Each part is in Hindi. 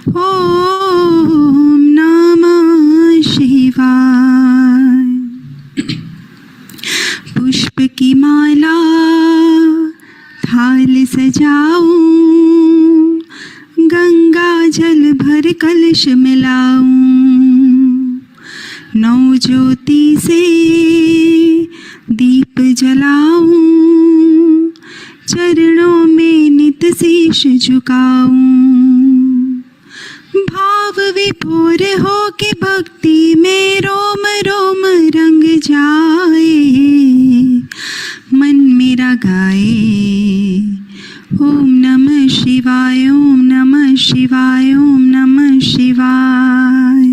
ओम नमः शिवाय। पुष्प की माला थाल सजाऊं, गंगा जल भर कलश मिलाऊं, नौ ज्योति से दीप जलाऊं, चरणों में नित शीश झुकाऊं, भाव विभोर हो के भक्ति में रोम रोम रंग जाए, मन मेरा गाए ओम नमः शिवाय, ओम नमः शिवाय, ओम नमः शिवाय,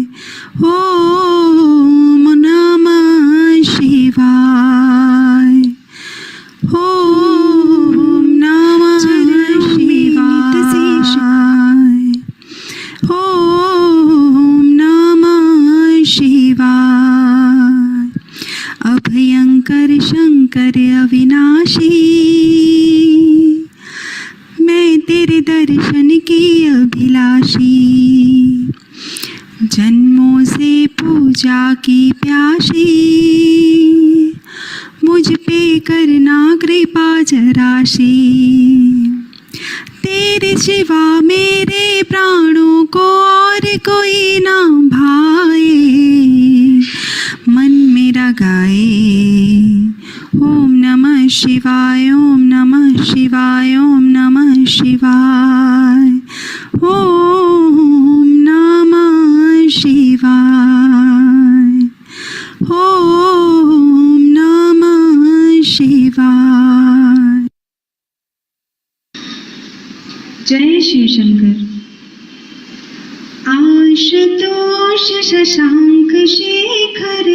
ओम नमः शिवाय, ओम नमः शिवाय, ओम नमः शिवाय। अभयंकर शंकर अविनाशी, मैं तेरे दर्शन की अभिलाषी, जन्मों से पूजा की प्यासी, मुझ पे करना कृपा जराशी, तेरे सिवा मेरे प्राणों को और कोई ना भाए, मन मेरा गाए ओम नमः शिवाय, ओम नमः शिवाय, ओम नमः शिवाय, ओम नमः शिवाय, ओम नमः शिवाय। जय शिव शंकर। आशुतोष शशांक शेखर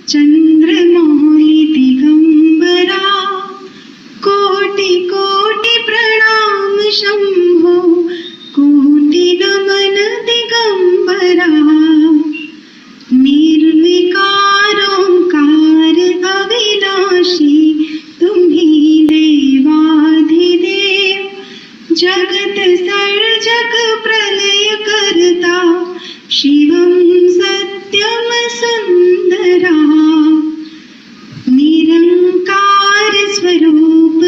चंद्रमौली दिगंबरा, कोटि कोटि प्रणाम शंभो, कोटि नमन दिगंबरा, निर्विकार ओंकार अविनाशी, तुम्ही देवाधिदेव, जगत सर्जक प्रलय करता, शिवं सत्यम सुंदरा, निरंकार स्वरूप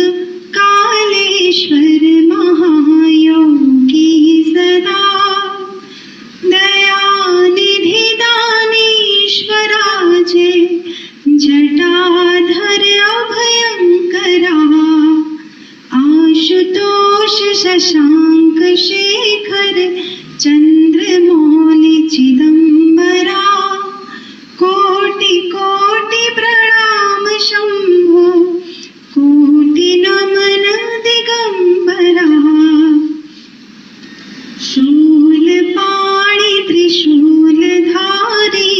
कालेश्वर महायोगी सदा, दयानिधि दानीश्वराजे, जटाधर अभयंकरा, आशुतोष शशांक शेखर चंद्रमौली चिदंबरा, कोटि कोटि प्रणाम शंभो, कोटि नमन दिगंबरा, शूल पाणि त्रिशूल धारी,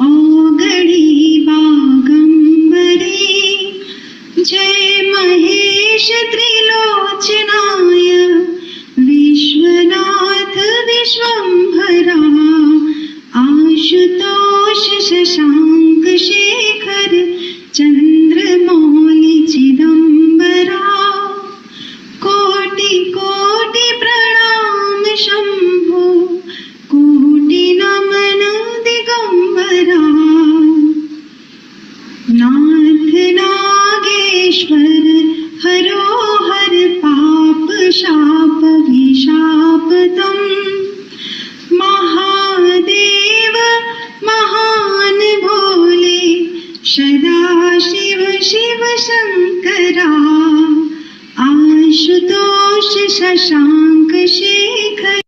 औगड़ी बागंबरी, जय महेश त्रिलोचनाय, विश्वनाथ विश्वंभरा, आशुतोष शशांक शेखर चंद्रमौली चिदंबरा, कोटि कोटि प्रणाम शंभो, कोटि नमन दिगंबरा, नाथ नागेश्वर हरो हर पाप शाप विशापतम, महादेव महान भोले, सदा शिव शिव शंकरा, आशुतोष शशांक शेखर।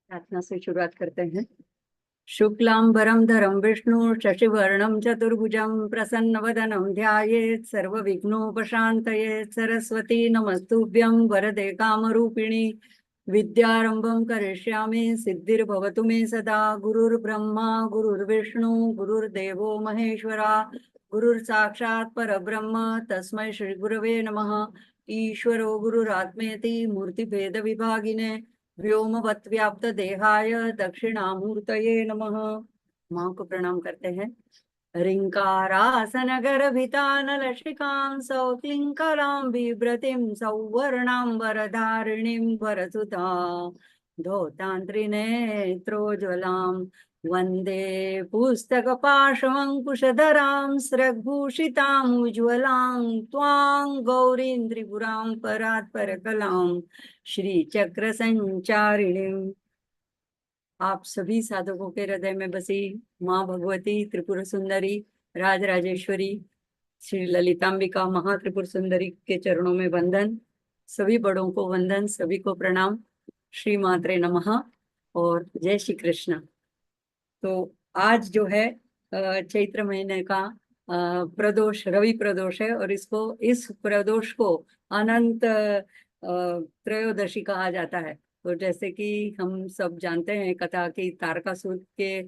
प्रार्थना से शुरुआत करते हैं। शुक्लांबरं धरं विष्णु शशिवर्णं चतुर्भुजं प्रसन्नवदनं ध्यायेत् सर्वविघ्नोपशान्तयेत्। सरस्वती नमस्तुभ्यं वरदे कामरूपिणी विद्यारंभं करिष्यामि सिद्धिर्भवतु मे सदा। गुरुर्ब्रह्मा गुरुर्विष्णु गुरुर्देवो महेश्वरा गुरुर्साक्षात् परब्रह्म तस्मै श्री गुरवे नमः। ईश्वरो गुरुरात्मेति मूर्तिभेद विभागिने व्योमवत् व्याप्त देहाय दक्षिणामूर्तये नमः। माँ को प्रणाम करते हैं। ऋंकारासन गर्भितानलशिकां सौक्लिंकरां बिभ्रतीं सौवर्णाम्बरधारिणीं वरसुता धौतान्त्रिनेत्रोज्ज्वलां वन्दे पुस्तकपाशमङ्कुशधरां स्रग्भूषिताम् उज्ज्वलां त्वां गौरीं त्रिपुरां परात्परकलां श्रीचक्र संचारिणीं। आप सभी साधकों के हृदय में बसी माँ भगवती त्रिपुर सुंदरी राजराजेश्वरी श्री ललितांबिका महात्रिपुर सुंदरी के चरणों में वंदन। सभी बड़ों को वंदन, सभी को प्रणाम। श्री मात्रे नमः और जय श्री कृष्ण। तो आज जो है चैत्र महीने का प्रदोष रवि प्रदोष है और इस प्रदोष को अनंत त्रयोदशी कहा जाता है। तो जैसे कि हम सब जानते हैं कथा की तारकासुर के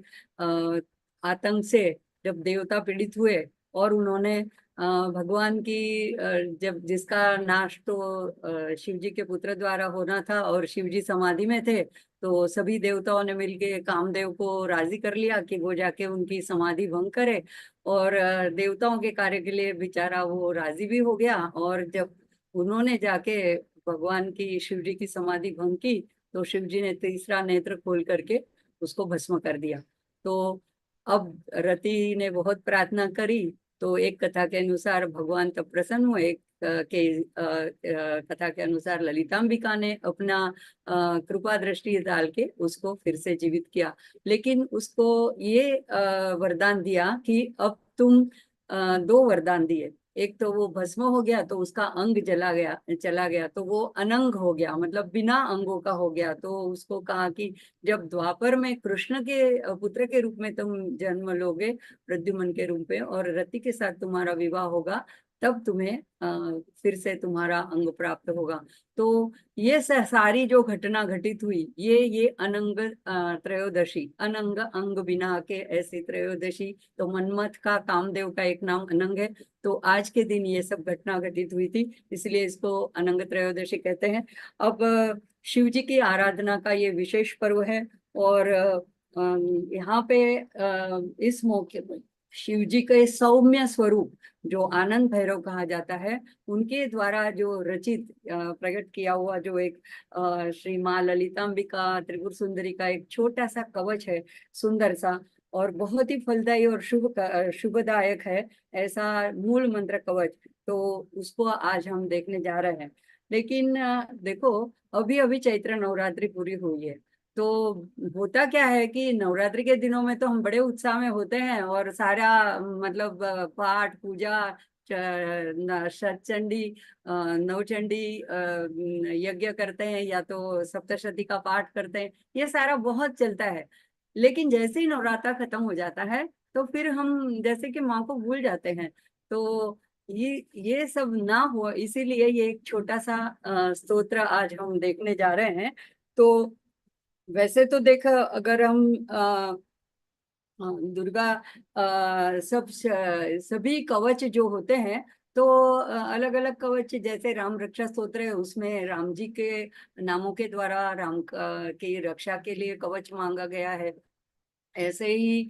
आतंक से जब देवता पीड़ित हुए और उन्होंने भगवान की जब जिसका नाश तो शिव जी के पुत्र द्वारा होना था और शिव जी समाधि में थे, तो सभी देवताओं ने मिलके कामदेव को राजी कर लिया कि वो जाके उनकी समाधि भंग करे। और देवताओं के कार्य के लिए बेचारा वो राजी भी हो गया। और जब उन्होंने जाके भगवान की शिव जी की समाधि भंग की तो शिव जी ने तीसरा नेत्र खोल करके उसको भस्म कर दिया। तो अब रति ने बहुत प्रार्थना करी तो एक कथा के अनुसार भगवान तब प्रसन्न हुए। एक कथा के अनुसार ललितांबिका ने अपना कृपा दृष्टि डाल के उसको फिर से जीवित किया। लेकिन उसको ये वरदान दिया कि अब तुम दो वरदान दिए। एक तो वो भस्म हो गया तो उसका अंग चला गया तो वो अनंग हो गया, मतलब बिना अंगों का हो गया। तो उसको कहा कि जब द्वापर में कृष्ण के पुत्र के रूप में तुम जन्म लोगे प्रद्युम्न के रूप में और रति के साथ तुम्हारा विवाह होगा तब तुम्हें फिर से तुम्हारा अंग प्राप्त होगा। तो ये सारी जो घटना घटित हुई ये अनंग त्रयोदशी, अनंग अंग बिना के ऐसी त्रयोदशी। तो मनमथ का कामदेव का एक नाम अनंग है। तो आज के दिन ये सब घटना घटित हुई थी, इसलिए इसको अनंग त्रयोदशी कहते हैं। अब शिव जी की आराधना का ये विशेष पर्व है और यहाँ पे इस मौके पर शिव जी के सौम्य स्वरूप जो आनंद भैरव कहा जाता है उनके द्वारा जो रचित प्रकट किया हुआ जो एक श्री माँ ललितांबिका त्रिपुर सुंदरी का एक छोटा सा कवच है, सुंदर सा और बहुत ही फलदायी और शुभदायक है, ऐसा मूल मंत्र कवच। तो उसको आज हम देखने जा रहे हैं। लेकिन देखो अभी अभी चैत्र नवरात्रि पूरी हुई है। तो होता क्या है कि नवरात्रि के दिनों में तो हम बड़े उत्साह में होते हैं और सारा मतलब पाठ पूजा सतचंडी नवचंडी यज्ञ करते हैं या तो सप्तशती का पाठ करते हैं, ये सारा बहुत चलता है। लेकिन जैसे ही नवरात्र खत्म हो जाता है तो फिर हम जैसे कि माँ को भूल जाते हैं। तो ये सब ना हो इसीलिए ये एक छोटा सा स्तोत्र आज हम देखने जा रहे हैं। तो वैसे तो देख अगर हम दुर्गा सभी कवच जो होते हैं तो अलग अलग कवच, जैसे राम रक्षा स्तोत्र है उसमें राम जी के नामों के द्वारा की रक्षा के लिए कवच मांगा गया है। ऐसे ही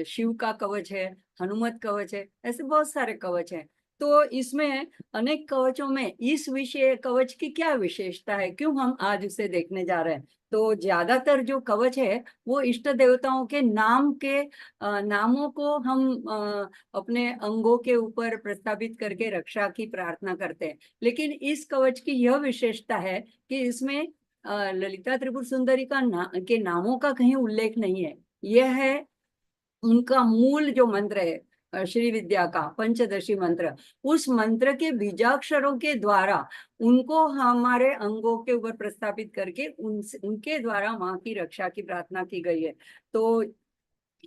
शिव का कवच है, हनुमत कवच है, ऐसे बहुत सारे कवच हैं। तो इसमें अनेक कवचों में इस विषय कवच की क्या विशेषता है, क्यों हम आज उसे देखने जा रहे हैं। तो ज्यादातर जो कवच है वो इष्ट देवताओं के नाम के नामों को हम अपने अंगों के ऊपर प्रस्थापित करके रक्षा की प्रार्थना करते हैं। लेकिन इस कवच की यह विशेषता है कि इसमें ललिता त्रिपुर सुंदरी के नामों का कहीं उल्लेख नहीं है। यह है उनका मूल जो मंत्र है श्री विद्या का पंचदशी मंत्र, उस मंत्र के बीजाक्षरों के द्वारा उनको हमारे अंगों के ऊपर प्रस्थापित करके उनके द्वारा माँ की रक्षा की प्रार्थना की गई है। तो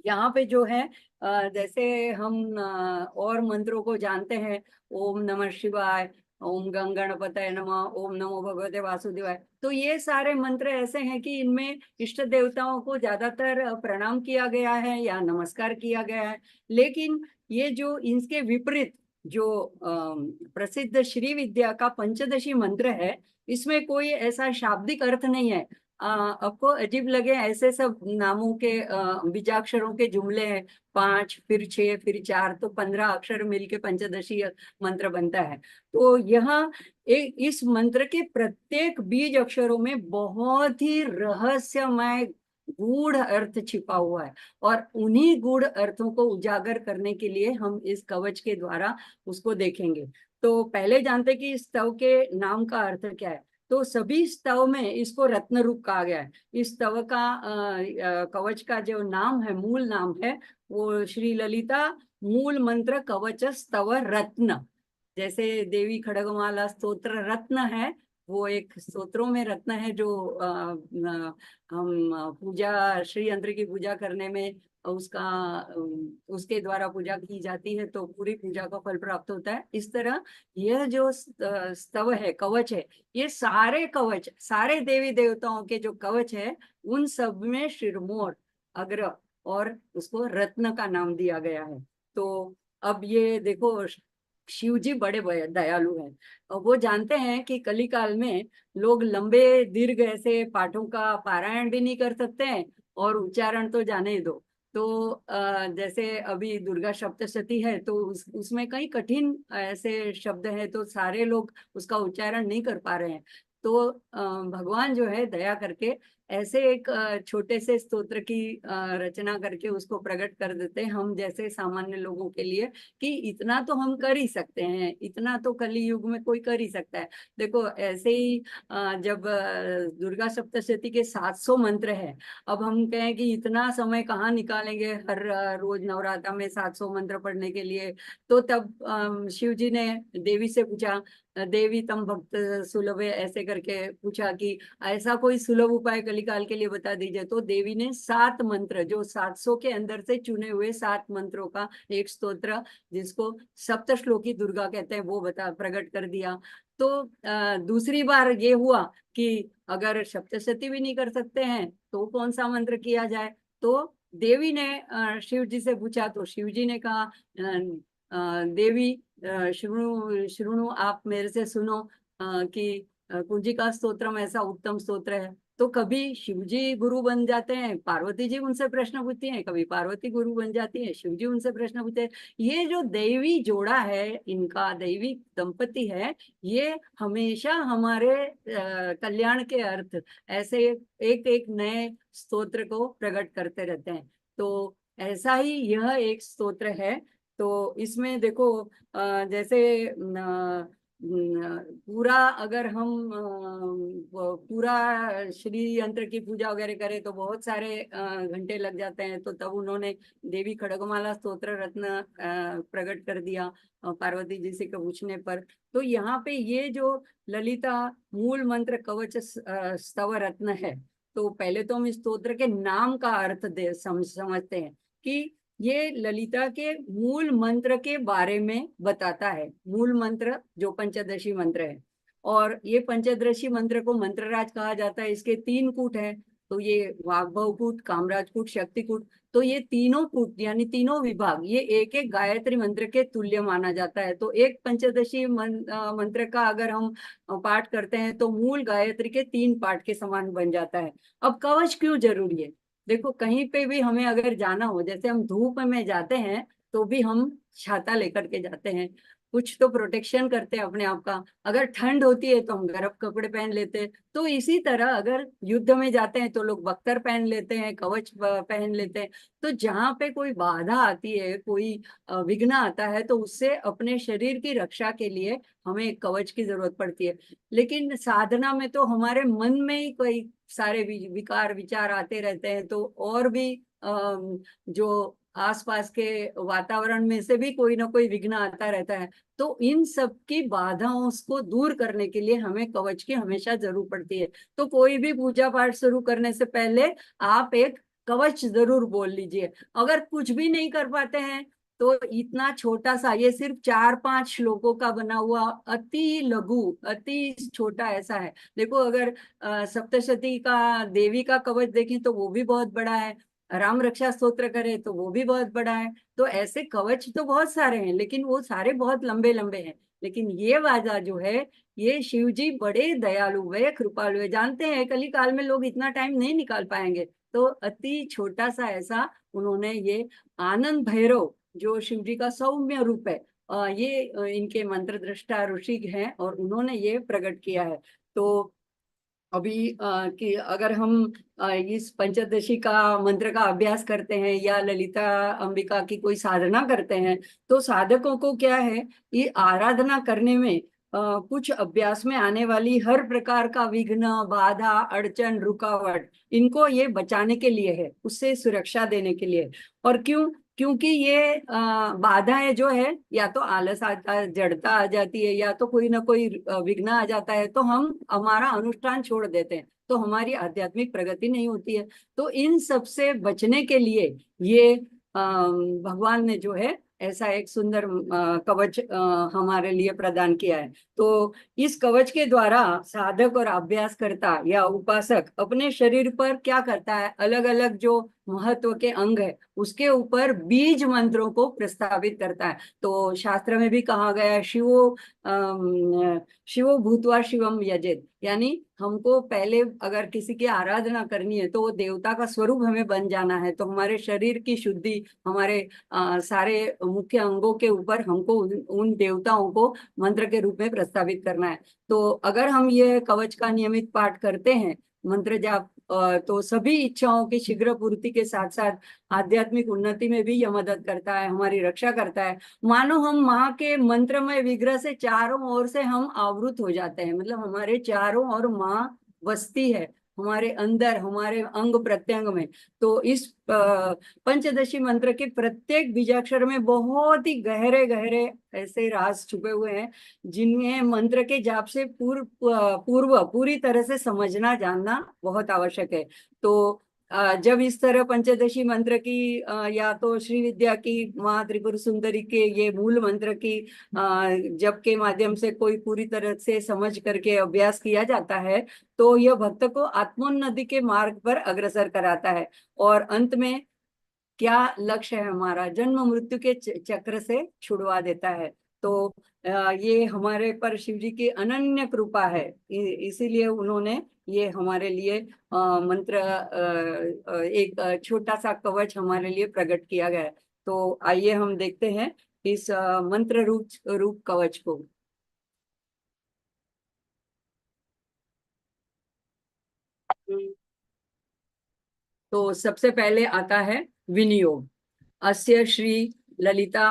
यहाँ पे जो है जैसे हम और मंत्रों को जानते हैं, ओम नमः शिवाय, ओम गं गणपतये नमः, ओम नमो भगवते वासुदेवाय। तो ये सारे मंत्र ऐसे हैं कि इनमें इष्ट देवताओं को ज्यादातर प्रणाम किया गया है या नमस्कार किया गया है। लेकिन ये जो इनके विपरीत जो प्रसिद्ध श्री विद्या का पंचदशी मंत्र है, इसमें कोई ऐसा शाब्दिक अर्थ नहीं है। आपको अजीब लगे ऐसे सब नामों के बीजाक्षरों के जुमले हैं, 5 फिर 6 फिर 4, तो 15 अक्षर मिलके पंचदशी मंत्र बनता है। तो यहाँ इस मंत्र के प्रत्येक बीज अक्षरों में बहुत ही रहस्यमय गूढ़ अर्थ छिपा हुआ है, और उन्हीं गूढ़ अर्थों को उजागर करने के लिए हम इस कवच के द्वारा उसको देखेंगे। तो पहले जानते कि इस स्तव के नाम का अर्थ क्या है। तो सभी स्तव में इसको रत्न रूप कहा गया है। इस स्तव का कवच का जो नाम है, मूल नाम है, वो श्री ललिता मूल मंत्र कवच स्तव रत्न। जैसे देवी खड्गमाला स्तोत्र रत्न है, वो एक स्तोत्रों में रत्न है जो हम पूजा श्री यंत्र की पूजा करने में उसका उसके द्वारा पूजा की जाती है तो पूरी पूजा का फल प्राप्त होता है। इस तरह यह जो स्तव है, कवच है, ये सारे कवच, सारे देवी देवताओं के जो कवच है, उन सब में शिरमोर अग्र और उसको रत्न का नाम दिया गया है। तो अब ये देखो, शिव जी बड़े दयालु हैं, और वो जानते हैं कि कली काल में लोग लंबे दीर्घ ऐसे पाठों का पारायण भी नहीं कर सकते हैं, और उच्चारण तो जाने ही दो। तो जैसे अभी दुर्गा सप्तशती है, तो उसमें कई कठिन ऐसे शब्द हैं, तो सारे लोग उसका उच्चारण नहीं कर पा रहे हैं। तो भगवान जो है दया करके ऐसे एक छोटे से स्तोत्र की रचना करके उसको प्रकट कर देते हैं हम जैसे सामान्य लोगों के लिए, कि इतना तो हम कर ही सकते हैं, इतना तो कली युग में कोई कर ही सकता है। देखो ऐसे ही जब दुर्गा सप्तशती के 700 मंत्र है, अब हम कहें कि इतना समय कहाँ निकालेंगे हर रोज नवरात्र में 700 मंत्र पढ़ने के लिए। तो तब शिव जी ने देवी से पूछा, देवी तम भक्त सुलभ, ऐसे करके पूछा कि ऐसा कोई सुलभ उपाय कलिकाल के लिए बता दीजिए। तो देवी ने 7 मंत्र, जो 700 के अंदर से चुने हुए 7 मंत्रों का एक स्तोत्र, जिसको सप्तश्लोकी दुर्गा कहते हैं, वो प्रकट कर दिया। तो दूसरी बार ये हुआ कि अगर सप्तशती भी नहीं कर सकते हैं तो कौन सा मंत्र किया जाए। तो देवी ने शिव जी से पूछा, तो शिव जी ने कहा, देवी श्रृणु श्रृणु, आप मेरे से सुनो कि कुंजिका स्तोत्रम ऐसा उत्तम स्तोत्र है। तो कभी शिव जी गुरु बन जाते हैं, पार्वती जी उनसे प्रश्न पूछती हैं, कभी पार्वती गुरु बन जाती है, शिव जी उनसे प्रश्न पूछते हैं। ये जो दैवी जोड़ा है, इनका दैवी दंपति है, ये हमेशा हमारे कल्याण के अर्थ ऐसे एक एक नए स्तोत्र को प्रकट करते रहते हैं। तो ऐसा ही यह एक स्तोत्र है। तो इसमें देखो जैसे पूरा अगर हम पूरा श्री यंत्र की पूजा वगैरह करें तो बहुत सारे घंटे लग जाते हैं। तो तब उन्होंने देवी खड्गमाला स्तोत्र रत्न प्रकट कर दिया पार्वती जी से पूछने पर। तो यहाँ पे ये जो ललिता मूल मंत्र कवच स्तव रत्न है, तो पहले तो हम इस स्तोत्र के नाम का अर्थ समझते हैं कि ये ललिता के मूल मंत्र के बारे में बताता है। मूल मंत्र जो पंचदशी मंत्र है, और ये पंचदशी मंत्र को मंत्रराज कहा जाता है। इसके 3 कूट है, तो ये वाग्भव कूट, कामराज कूट, शक्ति कूट। तो ये तीनों कूट यानी तीनों विभाग ये एक एक गायत्री मंत्र के तुल्य माना जाता है। तो एक पंचदशी मंत्र का अगर हम पाठ करते हैं तो मूल गायत्री के 3 पाठ के समान बन जाता है। अब कवच क्यों जरूरी है? देखो कहीं पे भी हमें अगर जाना हो, जैसे हम धूप में जाते हैं तो भी हम छाता लेकर के जाते हैं, कुछ तो प्रोटेक्शन करते हैं अपने आप का। अगर ठंड होती है तो हम गर्म कपड़े पहन लेते हैं। तो इसी तरह अगर युद्ध में जाते हैं तो लोग बख्तर पहन लेते हैं, कवच पहन लेते हैं। तो जहाँ पे कोई बाधा आती है, कोई विघ्न आता है, तो उससे अपने शरीर की रक्षा के लिए हमें एक कवच की जरूरत पड़ती है। लेकिन साधना में तो हमारे मन में ही कई सारे विकार विचार आते रहते हैं, तो और भी जो आसपास के वातावरण में से भी कोई ना कोई विघ्न आता रहता है। तो इन सब की बाधाओं को दूर करने के लिए हमें कवच की हमेशा जरूर पड़ती है। तो कोई भी पूजा पाठ शुरू करने से पहले आप एक कवच जरूर बोल लीजिए। अगर कुछ भी नहीं कर पाते हैं तो इतना छोटा सा, ये सिर्फ 4-5 श्लोकों का बना हुआ अति लघु, अति छोटा ऐसा है। देखो, अगर सप्तशती का देवी का कवच देखें तो वो भी बहुत बड़ा है, राम रक्षा स्तोत्र करे तो वो भी बहुत बड़ा है। तो ऐसे कवच तो बहुत सारे हैं, लेकिन वो सारे बहुत लंबे लंबे हैं। लेकिन ये वाला जो है, ये शिव जी बड़े दयालु है, कृपालु है। जानते हैं कली काल में लोग इतना टाइम नहीं निकाल पाएंगे, तो अति छोटा सा ऐसा उन्होंने ये आनंद भैरव, जो शिव जी का सौम्य रूप है, ये इनके मंत्र दृष्टा ऋषि हैं और उन्होंने ये प्रकट किया है। तो अभी कि अगर हम इस पंचदशी का मंत्र का अभ्यास करते हैं या ललिता अंबिका की कोई साधना करते हैं, तो साधकों को क्या है, ये आराधना करने में कुछ अभ्यास में आने वाली हर प्रकार का विघ्न, बाधा, अड़चन, रुकावट, इनको ये बचाने के लिए है, उससे सुरक्षा देने के लिए। और क्यों? क्योंकि ये बाधाएं जो है, या तो आलस आता, जड़ता आ जाती है, या तो कोई ना कोई विघ्न आ जाता है, तो हम हमारा अनुष्ठान छोड़ देते हैं, तो हमारी आध्यात्मिक प्रगति नहीं होती है। तो इन सब से बचने के लिए ये भगवान ने जो है ऐसा एक सुंदर कवच हमारे लिए प्रदान किया है। तो इस कवच के द्वारा साधक और अभ्यास करता या उपासक अपने शरीर पर क्या करता है, अलग अलग जो महत्व के अंग है उसके ऊपर बीज मंत्रों को प्रस्तावित करता है। तो शास्त्र में भी कहा गया है, शिवो भूत्वा शिवम यजेत, यानी हमको पहले अगर किसी की आराधना करनी है तो वो देवता का स्वरूप हमें बन जाना है। तो हमारे शरीर की शुद्धि, हमारे सारे मुख्य अंगों के ऊपर हमको उन देवताओं को मंत्र के रूप में प्रस्तावित करना है। तो अगर हम ये कवच का नियमित पाठ करते हैं, मंत्र जाप, तो सभी इच्छाओं की शीघ्र पूर्ति के साथ साथ आध्यात्मिक उन्नति में भी यह मदद करता है, हमारी रक्षा करता है। मानो हम माँ के मंत्रमय विग्रह से चारों ओर से हम आवृत हो जाते हैं, मतलब हमारे चारों ओर माँ बसती है, हमारे अंदर, हमारे अंग प्रत्यंग में। तो इस पंचदशी मंत्र के प्रत्येक बीजाक्षर में बहुत ही गहरे गहरे ऐसे राज छुपे हुए हैं, जिन्हें मंत्र के जाप से पूर्व पूरी तरह से समझना जानना बहुत आवश्यक है। तो जब इस तरह पंचदशी मंत्र की या तो श्री विद्या की, माँ त्रिपुर सुंदरी के ये मूल मंत्र की जप के माध्यम से कोई पूरी तरह से समझ करके अभ्यास किया जाता है, तो यह भक्त को आत्मोन्नति के मार्ग पर अग्रसर कराता है। और अंत में क्या लक्ष्य है हमारा, जन्म मृत्यु के चक्र से छुड़वा देता है। तो ये हमारे पर शिव जी की अनन्य कृपा है, इसीलिए उन्होंने ये हमारे लिए मंत्र एक छोटा सा कवच हमारे लिए प्रकट किया गया है। तो आइए हम देखते हैं इस मंत्र रूप कवच को। तो सबसे पहले आता है विनियोग। अस्य श्री ललिता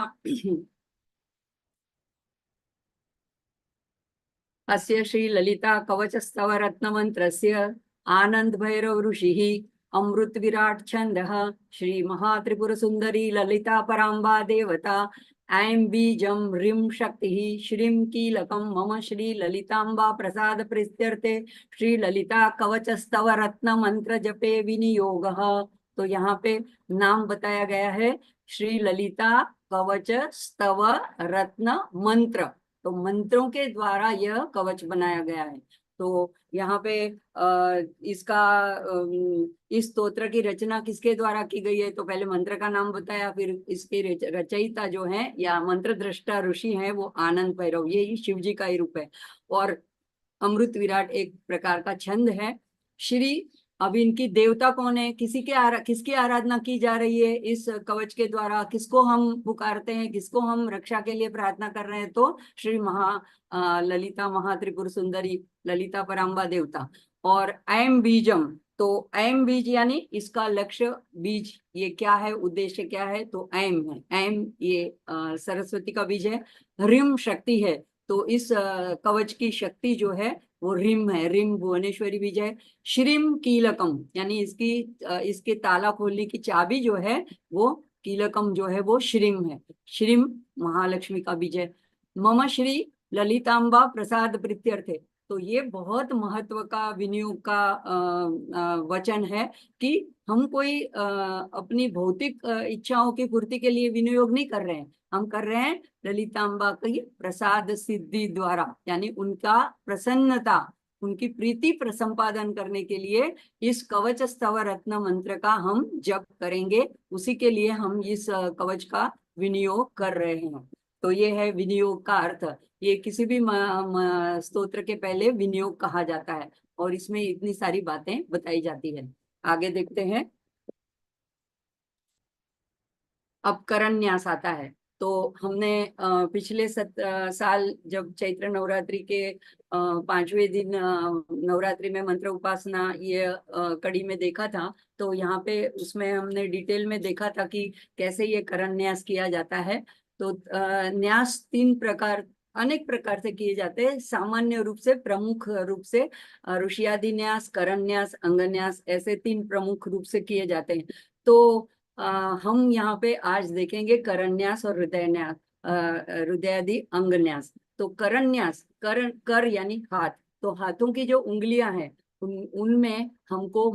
अस्य श्री ललिता कवच स्तव रत्न मंत्रस्य आनंद भैरव ऋषि अमृत विराट छंदः श्री महात्रिपुर सुंदरी ललिता परांबा देवता ऐं बीजं ह्रीं शक्ति श्रीं कीलकं मम श्री ललितांबा प्रसाद प्रीत्यर्थे श्री ललिता कवच स्तव रत्न मंत्र जपे विनियोगः। तो यहाँ पे नाम बताया गया है, श्री ललिता कवच स्तव रत्न मंत्र। तो मंत्रों के द्वारा यह कवच बनाया गया है। तो यहाँ पे इसका इस स्तोत्र की रचना किसके द्वारा की गई है, तो पहले मंत्र का नाम बताया, फिर इसके रचयिता जो है या मंत्र दृष्टा ऋषि हैं वो आनंद भैरव, ये शिव जी का ही रूप है। और अमृत विराट एक प्रकार का छंद है। श्री अब इनकी देवता कौन है, किसकी आराधना की जा रही है इस कवच के द्वारा, किसको हम पुकारते हैं, किसको हम रक्षा के लिए प्रार्थना कर रहे हैं, तो श्री ललिता महात्रिपुर सुंदरी ललिता पराम्बा देवता। और ऐम बीजम, तो ऐम बीज यानी इसका लक्ष्य, बीज ये क्या है, उद्देश्य क्या है, तो ऐम है। ऐम ये सरस्वती का बीज है। ह्रीम शक्ति है, तो इस कवच की शक्ति जो है वो रिम है, रिम भुवनेश्वरी बीज है। श्रीम कीलकम यानी इसके ताला खोलने की चाबी जो है वो कीलकम जो है वो श्रीम है। श्रीम महालक्ष्मी का बीज है। मम श्री ललितांबा प्रसाद प्रीत्यर्थे, तो ये बहुत महत्व का विनियोग का वचन है कि हम कोई अपनी भौतिक इच्छाओं की पूर्ति के लिए विनियोग नहीं कर रहे हैं, हम कर रहे हैं ललितांबा की प्रसाद सिद्धि द्वारा, यानी उनका प्रसन्नता, उनकी प्रीति संपादन करने के लिए इस कवच स्तव रत्न मंत्र का हम जप करेंगे, उसी के लिए हम इस कवच का विनियोग कर रहे हैं। तो ये है विनियोग का अर्थ। ये किसी भी स्तोत्र के पहले विनियोग कहा जाता है और इसमें इतनी सारी बातें बताई जाती है। आगे देखते हैं। अब करन्यास आता है। तो हमने पिछले साल जब चैत्र नवरात्रि के 5वें दिन नवरात्रि में मंत्र उपासना ये कड़ी में देखा था, तो यहाँ पे उसमें हमने डिटेल में देखा था कि कैसे ये करन्यास किया जाता है। तो न्यास अनेक प्रकार से किए जाते हैं। सामान्य रूप से, प्रमुख रूप से ऋषियादि न्यास, करन्यास, अंगन्यास, ऐसे 3 प्रमुख रूप से किए जाते हैं। तो हम यहाँ पे आज देखेंगे करन्यास और हृदयन्यास, हृदयादि अंगन्यास। तो करन्यास, कर यानी हाथ, तो हाथों की जो उंगलियां हैं उनमें हमको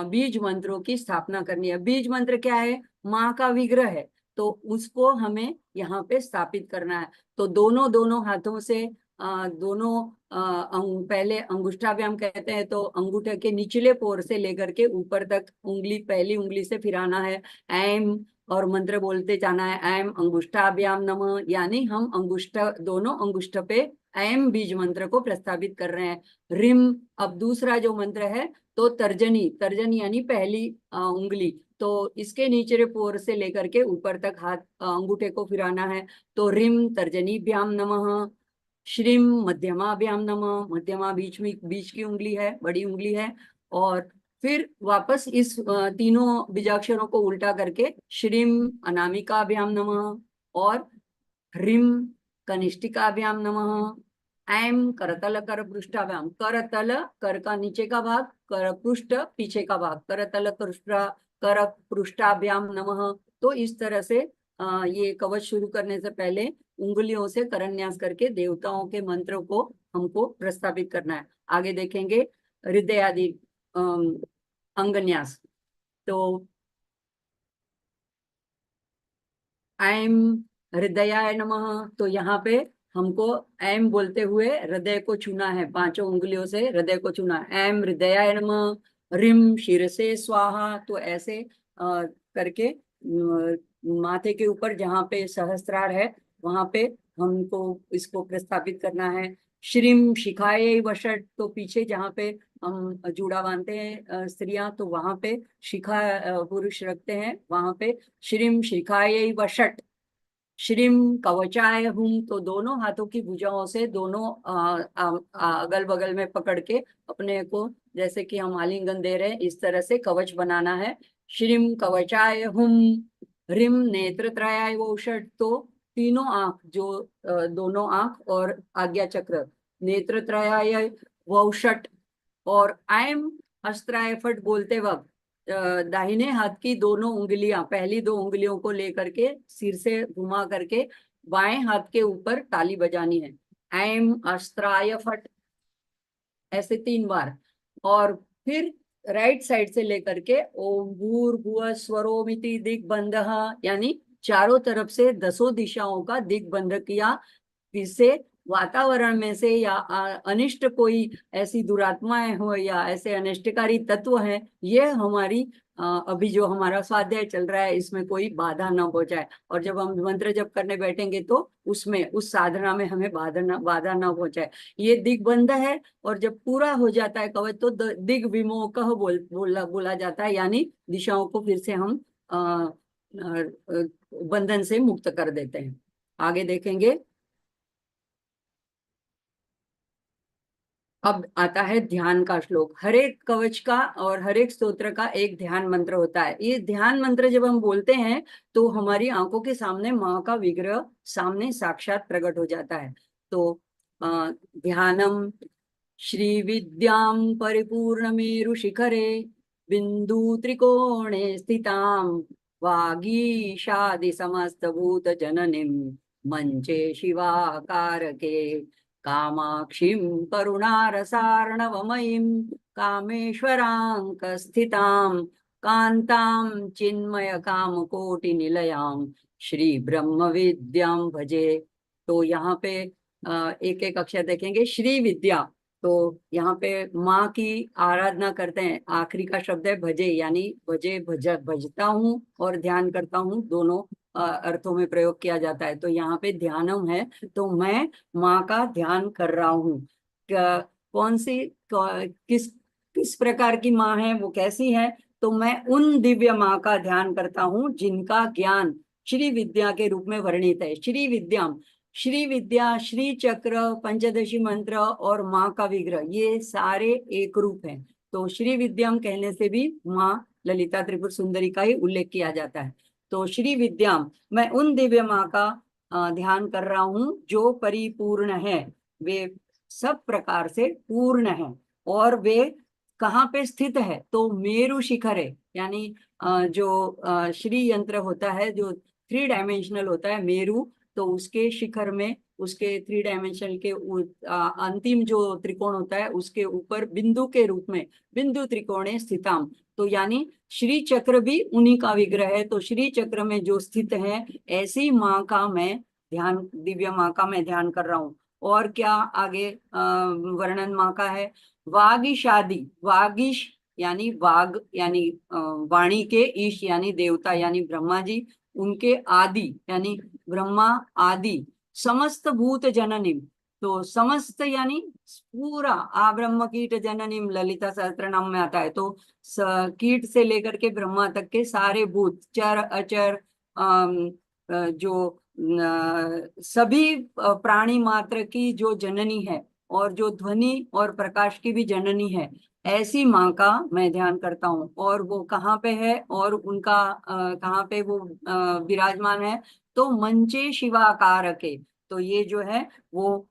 बीज मंत्रों की स्थापना करनी है। बीज मंत्र क्या है, माँ का विग्रह है, तो उसको हमें यहाँ पे स्थापित करना है। तो दोनों हाथों से दोनों पहले अंगुष्ठाभ्याम कहते हैं, तो अंगूठे के निचले पोर से लेकर के ऊपर तक पहली उंगली से फिराना है, ऐम, और मंत्र बोलते जाना है, ऐम अंगुष्ठाभ्याम नमः, यानी हम दोनों अंगुष्ठ पे ऐम बीज मंत्र को प्रस्तावित कर रहे हैं। रिम, अब दूसरा जो मंत्र है तो तर्जनी यानी पहली उंगली, तो इसके नीचे पोर से लेकर के ऊपर तक हाथ अंगूठे को फिराना है। तो रिम तर्जनीभ्याम नमः, श्रीम मध्यमाभ्याम नमः, मध्यमा बीच की उंगली है, बड़ी उंगली है। और फिर वापस इस तीनों बीजाक्षरों को उल्टा करके श्रीम अनामिकाभ्याम नमः, और ह्रीम कनिष्ठिकाभ्याम नमः, ऐम करतल कर पृष्ठाभ्याम, करतल कर का नीचे का भाग, कर पृष्ठ पीछे का भाग, करतल कर पृष्ठाभ्याम नमः। तो इस तरह से ये कवच शुरू करने से पहले उंगलियों से करन्यास करके देवताओं के मंत्र को हमको प्रस्तावित करना है। आगे देखेंगे हृदय आदि अंगन्यास। तो ऐम हृदयाय नमः, तो यहाँ पे हमको ऐम बोलते हुए हृदय को छूना है, 5 उंगलियों से हृदय को छूना है। ऐम हृदयाय नमः, रिम शिरसे स्वाहा, तो ऐसे करके माथे के ऊपर जहाँ पे सहस्त्रार है वहां पे हमको इसको प्रस्तापित करना है। श्रीम शिखाए वषट, तो पीछे जहाँ पे हम जूड़ा बांधते हैं स्त्रियां, तो वहां पे शिखा पुरुष रखते हैं, वहां पे श्रीम शिखाए वषट। श्रीम कवचाय हुम, तो दोनों हाथों की भुजाओं से दोनों अगल बगल में पकड़ के अपने को जैसे कि हम आलिंगन दे रहे हैं इस तरह से कवच बनाना है। श्रीम कवचाय हुम, रिम नेत्रत्रयाय वौषट, तो तीनों आंख जो दोनों आंख और आज्ञा चक्र, नेत्रत्रयाय वौषट। और ऐम अस्त्राय फट बोलते वक्त दाहिने हाथ की दोनों उंगलियां, पहली 2 उंगलियों को लेकर के सिर से घुमा करके बाएं हाथ के ऊपर ताली बजानी है, ऐम अस्त्राय फट, ऐसे 3 बार। और फिर राइट साइड से लेकर के ओम भूर्भुवः स्वरोमिति दिग्बंधः, यानी चारों तरफ से 10 दिशाओं का दिग्बंध किया, फिर से वातावरण में से या अनिष्ट कोई ऐसी दुरात्माएं हो या ऐसे अनिष्टकारी तत्व है, ये हमारी अभी जो हमारा स्वाध्याय चल रहा है इसमें कोई बाधा न पहुंचाए। और जब हम मंत्र जप करने बैठेंगे तो उसमें उस साधना में हमें बाधा न पहुंचाए। ये दिग्बंध है। और जब पूरा हो जाता है कवच तो दिग विमोकः बोला जाता है, यानी दिशाओं को फिर से हम बंधन से मुक्त कर देते हैं। आगे देखेंगे। अब आता है ध्यान का श्लोक। हर एक कवच का और हर एक स्तोत्र का एक ध्यान मंत्र होता है। ये ध्यान मंत्र जब हम बोलते हैं तो हमारी आंखों के सामने माँ का विग्रह सामने साक्षात प्रकट हो जाता है। तो ध्यानम श्री विद्याम परिपूर्ण मेरु शिखरे बिंदु त्रिकोणे स्थिताम वागीशादि समस्त भूत जननीम मंचे शिवाकारके कामाक्षीं करुणारसार्णवमयीं कामेश्वराङ्कस्थितां कान्तां चिन्मयकामकोटिनिलयां श्री ब्रह्म विद्यां भजे। तो यहाँ पे एक एक अक्षर देखेंगे। श्री विद्या, तो यहाँ पे माँ की आराधना करते हैं। आखिरी का शब्द है भजे, यानी भजता हूँ और ध्यान करता हूँ, दोनों अर्थों में प्रयोग किया जाता है। तो यहाँ पे ध्यानम है, तो मैं माँ का ध्यान कर रहा हूँ। कौन सी किस किस प्रकार की माँ है, वो कैसी है, तो मैं उन दिव्य माँ का ध्यान करता हूँ जिनका ज्ञान श्री विद्या के रूप में वर्णित है। श्री विद्याम, श्री विद्या, श्री चक्र, पंचदशी मंत्र और माँ का विग्रह, ये सारे एक रूप हैं। तो श्री विद्याम कहने से भी माँ ललिता त्रिपुर सुंदरी का ही उल्लेख किया जाता है। तो श्री विद्याम, मैं उन दिव्य माँ का ध्यान कर रहा हूँ जो परिपूर्ण है, वे सब प्रकार से पूर्ण है। और वे कहाँ पे स्थित है, तो मेरु शिखर है, यानी जो श्री यंत्र होता है जो 3 डायमेंशनल होता है मेरु, तो उसके शिखर में, उसके 3 डायमेंशनल के अंतिम जो त्रिकोण होता है उसके ऊपर बिंदु के रूप में बिंदु त्रिकोणे स्थिताम, तो यानी श्री चक्र भी उन्हीं का विग्रह है। तो श्री चक्र में जो स्थित है ऐसी माँ का मैं ध्यान, दिव्य माँ का मैं ध्यान कर रहा हूँ। और क्या आगे वर्णन माँ का है। वागीशादि, वागीश यानी वाग यानी वाणी के, ईश यानी देवता यानी ब्रह्मा जी, उनके आदि यानी ब्रह्मा आदि, समस्त भूत जननी, तो समस्त यानी पूरा, आ ब्रह्म कीट जननीम ललिता सहस्त्र नाम में आता है। तो कीट से लेकर के ब्रह्मा तक के सारे भूत, चर अचर, जो सभी प्राणी मात्र की जो जननी है और जो ध्वनि और प्रकाश की भी जननी है, ऐसी माँ का मैं ध्यान करता हूँ। और वो कहाँ पे है और उनका कहाँ पे वो विराजमान है, तो मंचे शिवाकार के, तो ये जो है वो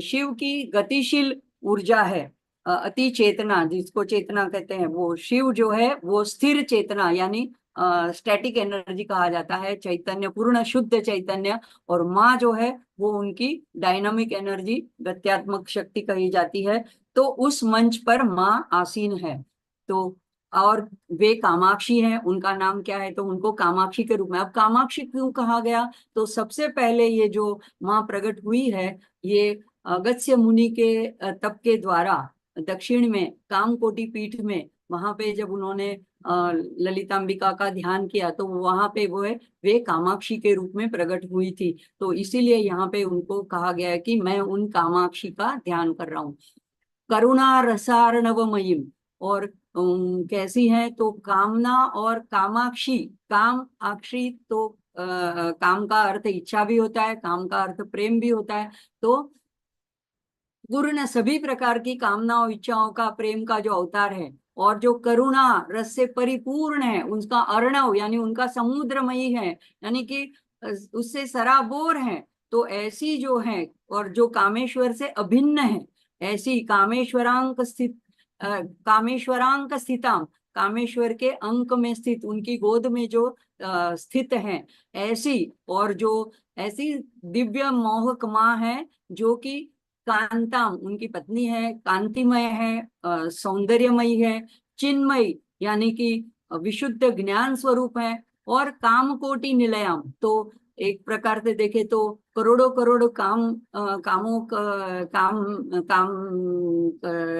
शिव की गतिशील ऊर्जा है, अति चेतना, जिसको चेतना कहते हैं, वो शिव जो है वो स्थिर चेतना यानी स्टैटिक एनर्जी कहा जाता है, चैतन्य, पूर्ण शुद्ध चैतन्य। और माँ जो है वो उनकी डायनामिक एनर्जी, गत्यात्मक शक्ति कही जाती है। तो उस मंच पर माँ आसीन है। तो और वे कामाक्षी हैं, उनका नाम क्या है, तो उनको कामाक्षी के रूप में। अब कामाक्षी क्यों कहा गया, तो सबसे पहले ये जो माँ प्रकट हुई है ये अगस्त्य मुनि के तप के द्वारा दक्षिण में कामकोटि पीठ में, वहां पे जब उन्होंने ललितांबिका का ध्यान किया तो वहां पे वो है वे कामाक्षी के रूप में प्रकट हुई थी। तो इसीलिए यहाँ पे उनको कहा गया है कि मैं उन कामाक्षी का ध्यान कर रहा हूँ। करुणा रसार्णवमयीम, और कैसी है, तो कामना और कामाक्षी, काम अक्षी, तो काम का अर्थ इच्छा भी होता है, काम का अर्थ प्रेम भी होता है। तो पूर्ण सभी प्रकार की कामनाओं, इच्छाओं का, प्रेम का जो अवतार है, और जो करुणा रस से परिपूर्ण है, उसका अर्णव यानी उनका समुद्रमयी है, यानी कि उससे सराबोर है। तो ऐसी जो है और जो कामेश्वर से अभिन्न है, ऐसी कामेश्वरांक स्थित, कामेश्वरांक स्थिताम, कामेश्वर के अंक में स्थित, उनकी गोद में जो स्थित है ऐसी, और जो ऐसी दिव्य मोहक माँ है जो कि कांताम उनकी पत्नी है, कांतिमय है, सौंदर्यमयी है, चिन्मयी यानी कि विशुद्ध ज्ञान स्वरूप है, और कामकोटि निलयाम, तो एक प्रकार से देखे तो करोड़ों करोड़ों कामों काम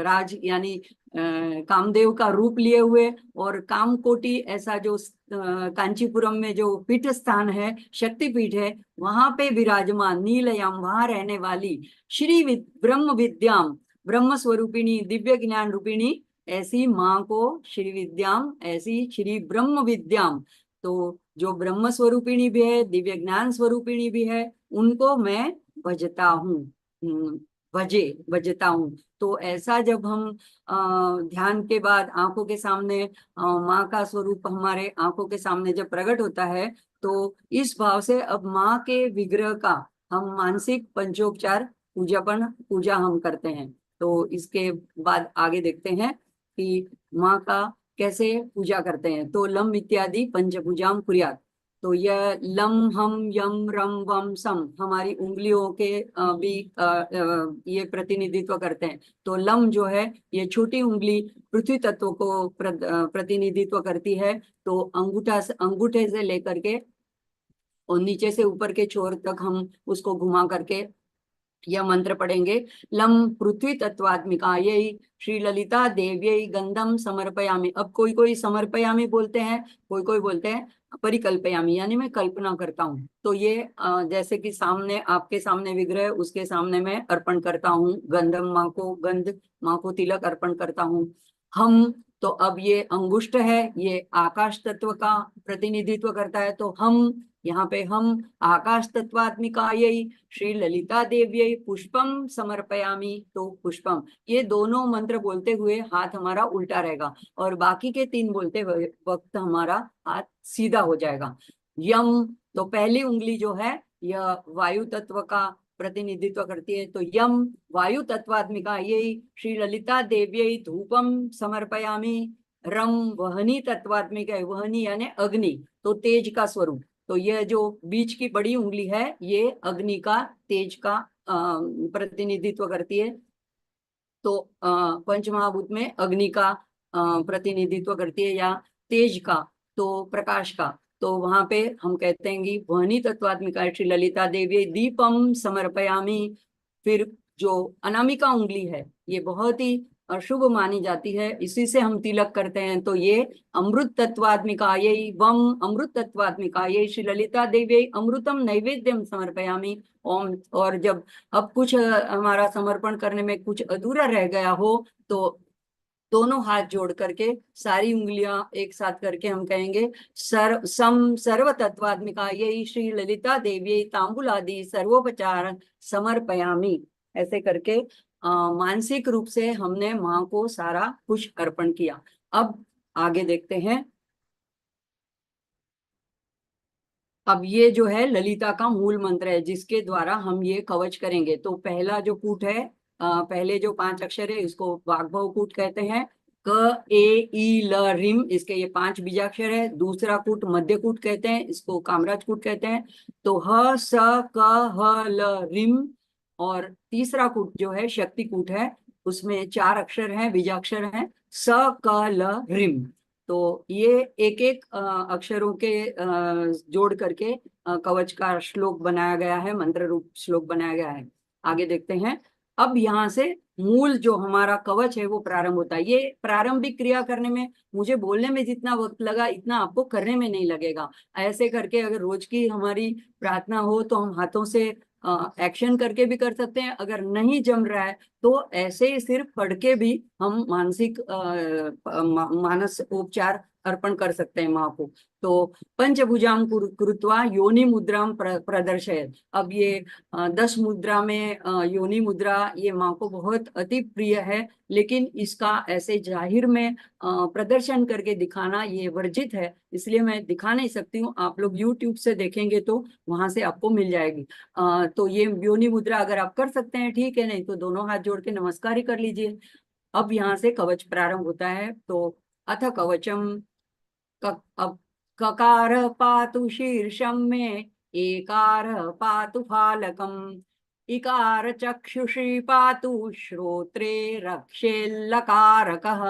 राज यानी कामदेव का रूप लिए हुए, और कामकोटि ऐसा जो कांचीपुरम में जो पीठ स्थान है, शक्तिपीठ है, वहां पे विराजमान नीलयम, वहां रहने वाली ब्रह्म विद्याम, ब्रह्म स्वरूपिणी, दिव्य ज्ञान रूपिणी ऐसी माँ को श्री विद्याम, ऐसी श्री ब्रह्म विद्याम, तो जो ब्रह्म स्वरूपिणी भी है, दिव्य ज्ञान स्वरूपिणी भी है, उनको मैं भजता हूँ। भजता हूँ। तो ऐसा जब हम ध्यान के बाद आंखों के सामने माँ का स्वरूप हमारे आंखों के सामने जब प्रकट होता है, तो इस भाव से अब माँ के विग्रह का हम मानसिक पंचोपचार पूजा हम करते हैं। तो इसके बाद आगे देखते हैं कि माँ का कैसे पूजा करते हैं। तो लम इत्यादि पंचभुजाम कुर्यात, तो यह लम हम यम रम वम सम हमारी उंगलियों के भी ये प्रतिनिधित्व करते हैं। तो लम जो है ये छोटी उंगली पृथ्वी तत्व को प्रतिनिधित्व करती है। तो अंगूठे से लेकर के और नीचे से ऊपर के छोर तक हम उसको घुमा करके यह मंत्र पढ़ेंगे। लम पृथ्वी तत्वात्मिकायै श्री ललिता देव्यै गंधम समर्पयामि। अब कोई कोई समर्पयामि बोलते हैं, कोई कोई बोलते हैं परिकल्पयामि, यानी मैं कल्पना करता हूँ। तो ये जैसे कि सामने आपके सामने विग्रह, उसके सामने मैं अर्पण करता हूँ गंधम, माँ को गंध, माँ को तिलक अर्पण करता हूँ। हम, तो अब ये अंगुष्ठ है, ये आकाश तत्व का प्रतिनिधित्व करता है। तो हम, यहाँ पे हम आकाश तत्वात्मिकायै श्री ललिता देव्यै पुष्पम समर्पयामि, तो पुष्पम, ये दोनों मंत्र बोलते हुए हाथ हमारा उल्टा रहेगा, और बाकी के 3 बोलते हुए वक्त हमारा हाथ सीधा हो जाएगा। यम, तो पहली उंगली जो है यह वायु तत्व का प्रतिनिधित्व करती है। तो यम वायु तत्वात्मिकायै श्री ललिता देव्यै धूपम समर्पयामि। रम वहनी तत्वात्मिक है, वहनी यानी अग्नि, तो तेज का स्वरूप। तो यह जो बीच की बड़ी उंगली है ये अग्नि का, तेज का प्रतिनिधित्व करती है। तो पंचमहाभूत में अग्नि का प्रतिनिधित्व करती है, या तेज का, तो प्रकाश का। तो वहां पे हम कहते हैं कि वहनी तत्वात्मिका श्री ललिता देवी दीपम समर्पयामि। फिर जो अनामिका उंगली है ये बहुत ही अशुभ मानी जाती है, इसी से हम तिलक करते हैं। तो ये अमृत तत्वात्मिकायै वम अमृत तत्वात्मिकायै श्री ललिता देवी अमृतम नैवेद्यम समर्पयामि ओम। और जब अब कुछ हमारा समर्पण करने में कुछ अधूरा रह गया हो, तो दोनों हाथ जोड़ करके सारी उंगलियां एक साथ करके हम कहेंगे सर्व तत्वात्मिका यही श्री ललिता देवी तांबुलादि सर्वोपचार समर्पयामि। ऐसे करके मानसिक रूप से हमने माँ को सारा कुछ अर्पण किया। अब आगे देखते हैं। अब ये जो है ललिता का मूल मंत्र है जिसके द्वारा हम ये कवच करेंगे। तो पहला जो कूट है, पहले जो 5 अक्षर है इसको वाग्भव कूट कहते हैं। क ए ई ल रिम, इसके ये 5 बीजाक्षर है। दूसरा कूट मध्य कूट कहते हैं, इसको कामराज कूट कहते हैं। तो ह स क ह ल रिम। और तीसरा कूट जो है शक्ति कूट है, उसमें 4 अक्षर हैं, बीजाक्षर हैं, स क ल रिम। तो ये एक एक अक्षरों के जोड़ करके कवच का श्लोक बनाया गया है, मंत्र रूप श्लोक बनाया गया है। आगे देखते हैं। अब यहाँ से मूल जो हमारा कवच है वो प्रारंभ होता है। ये प्रारंभिक क्रिया करने में मुझे बोलने में जितना वक्त लगा इतना आपको करने में नहीं लगेगा। ऐसे करके अगर रोज की हमारी प्रार्थना हो तो हम हाथों से एक्शन करके भी कर सकते हैं। अगर नहीं जम रहा है तो ऐसे ही सिर्फ पढ़ के भी हम मानसिक मानस उपचार अर्पण कर सकते हैं माँ को। तो पंचभुजाम कृत्वा योनि मुद्राम प्रदर्शयत। अब ये 10 मुद्रा में योनि मुद्रा ये माँ को बहुत अति प्रिय है, लेकिन इसका ऐसे जाहिर में प्रदर्शन करके दिखाना ये वर्जित है, इसलिए मैं दिखा नहीं सकती हूँ। आप लोग YouTube से देखेंगे तो वहां से आपको मिल जाएगी। तो ये योनि मुद्रा अगर आप कर सकते हैं ठीक है, नहीं तो दोनों हाथ जोड़ के नमस्कार ही कर लीजिए। अब यहाँ से कवच प्रारंभ होता है। तो अथ कवचम अब ककार पातु शीर्षम में, एकार पातु फालकम, इकार चक्षुषी पातु श्रोत्रे रक्षे लकारकः।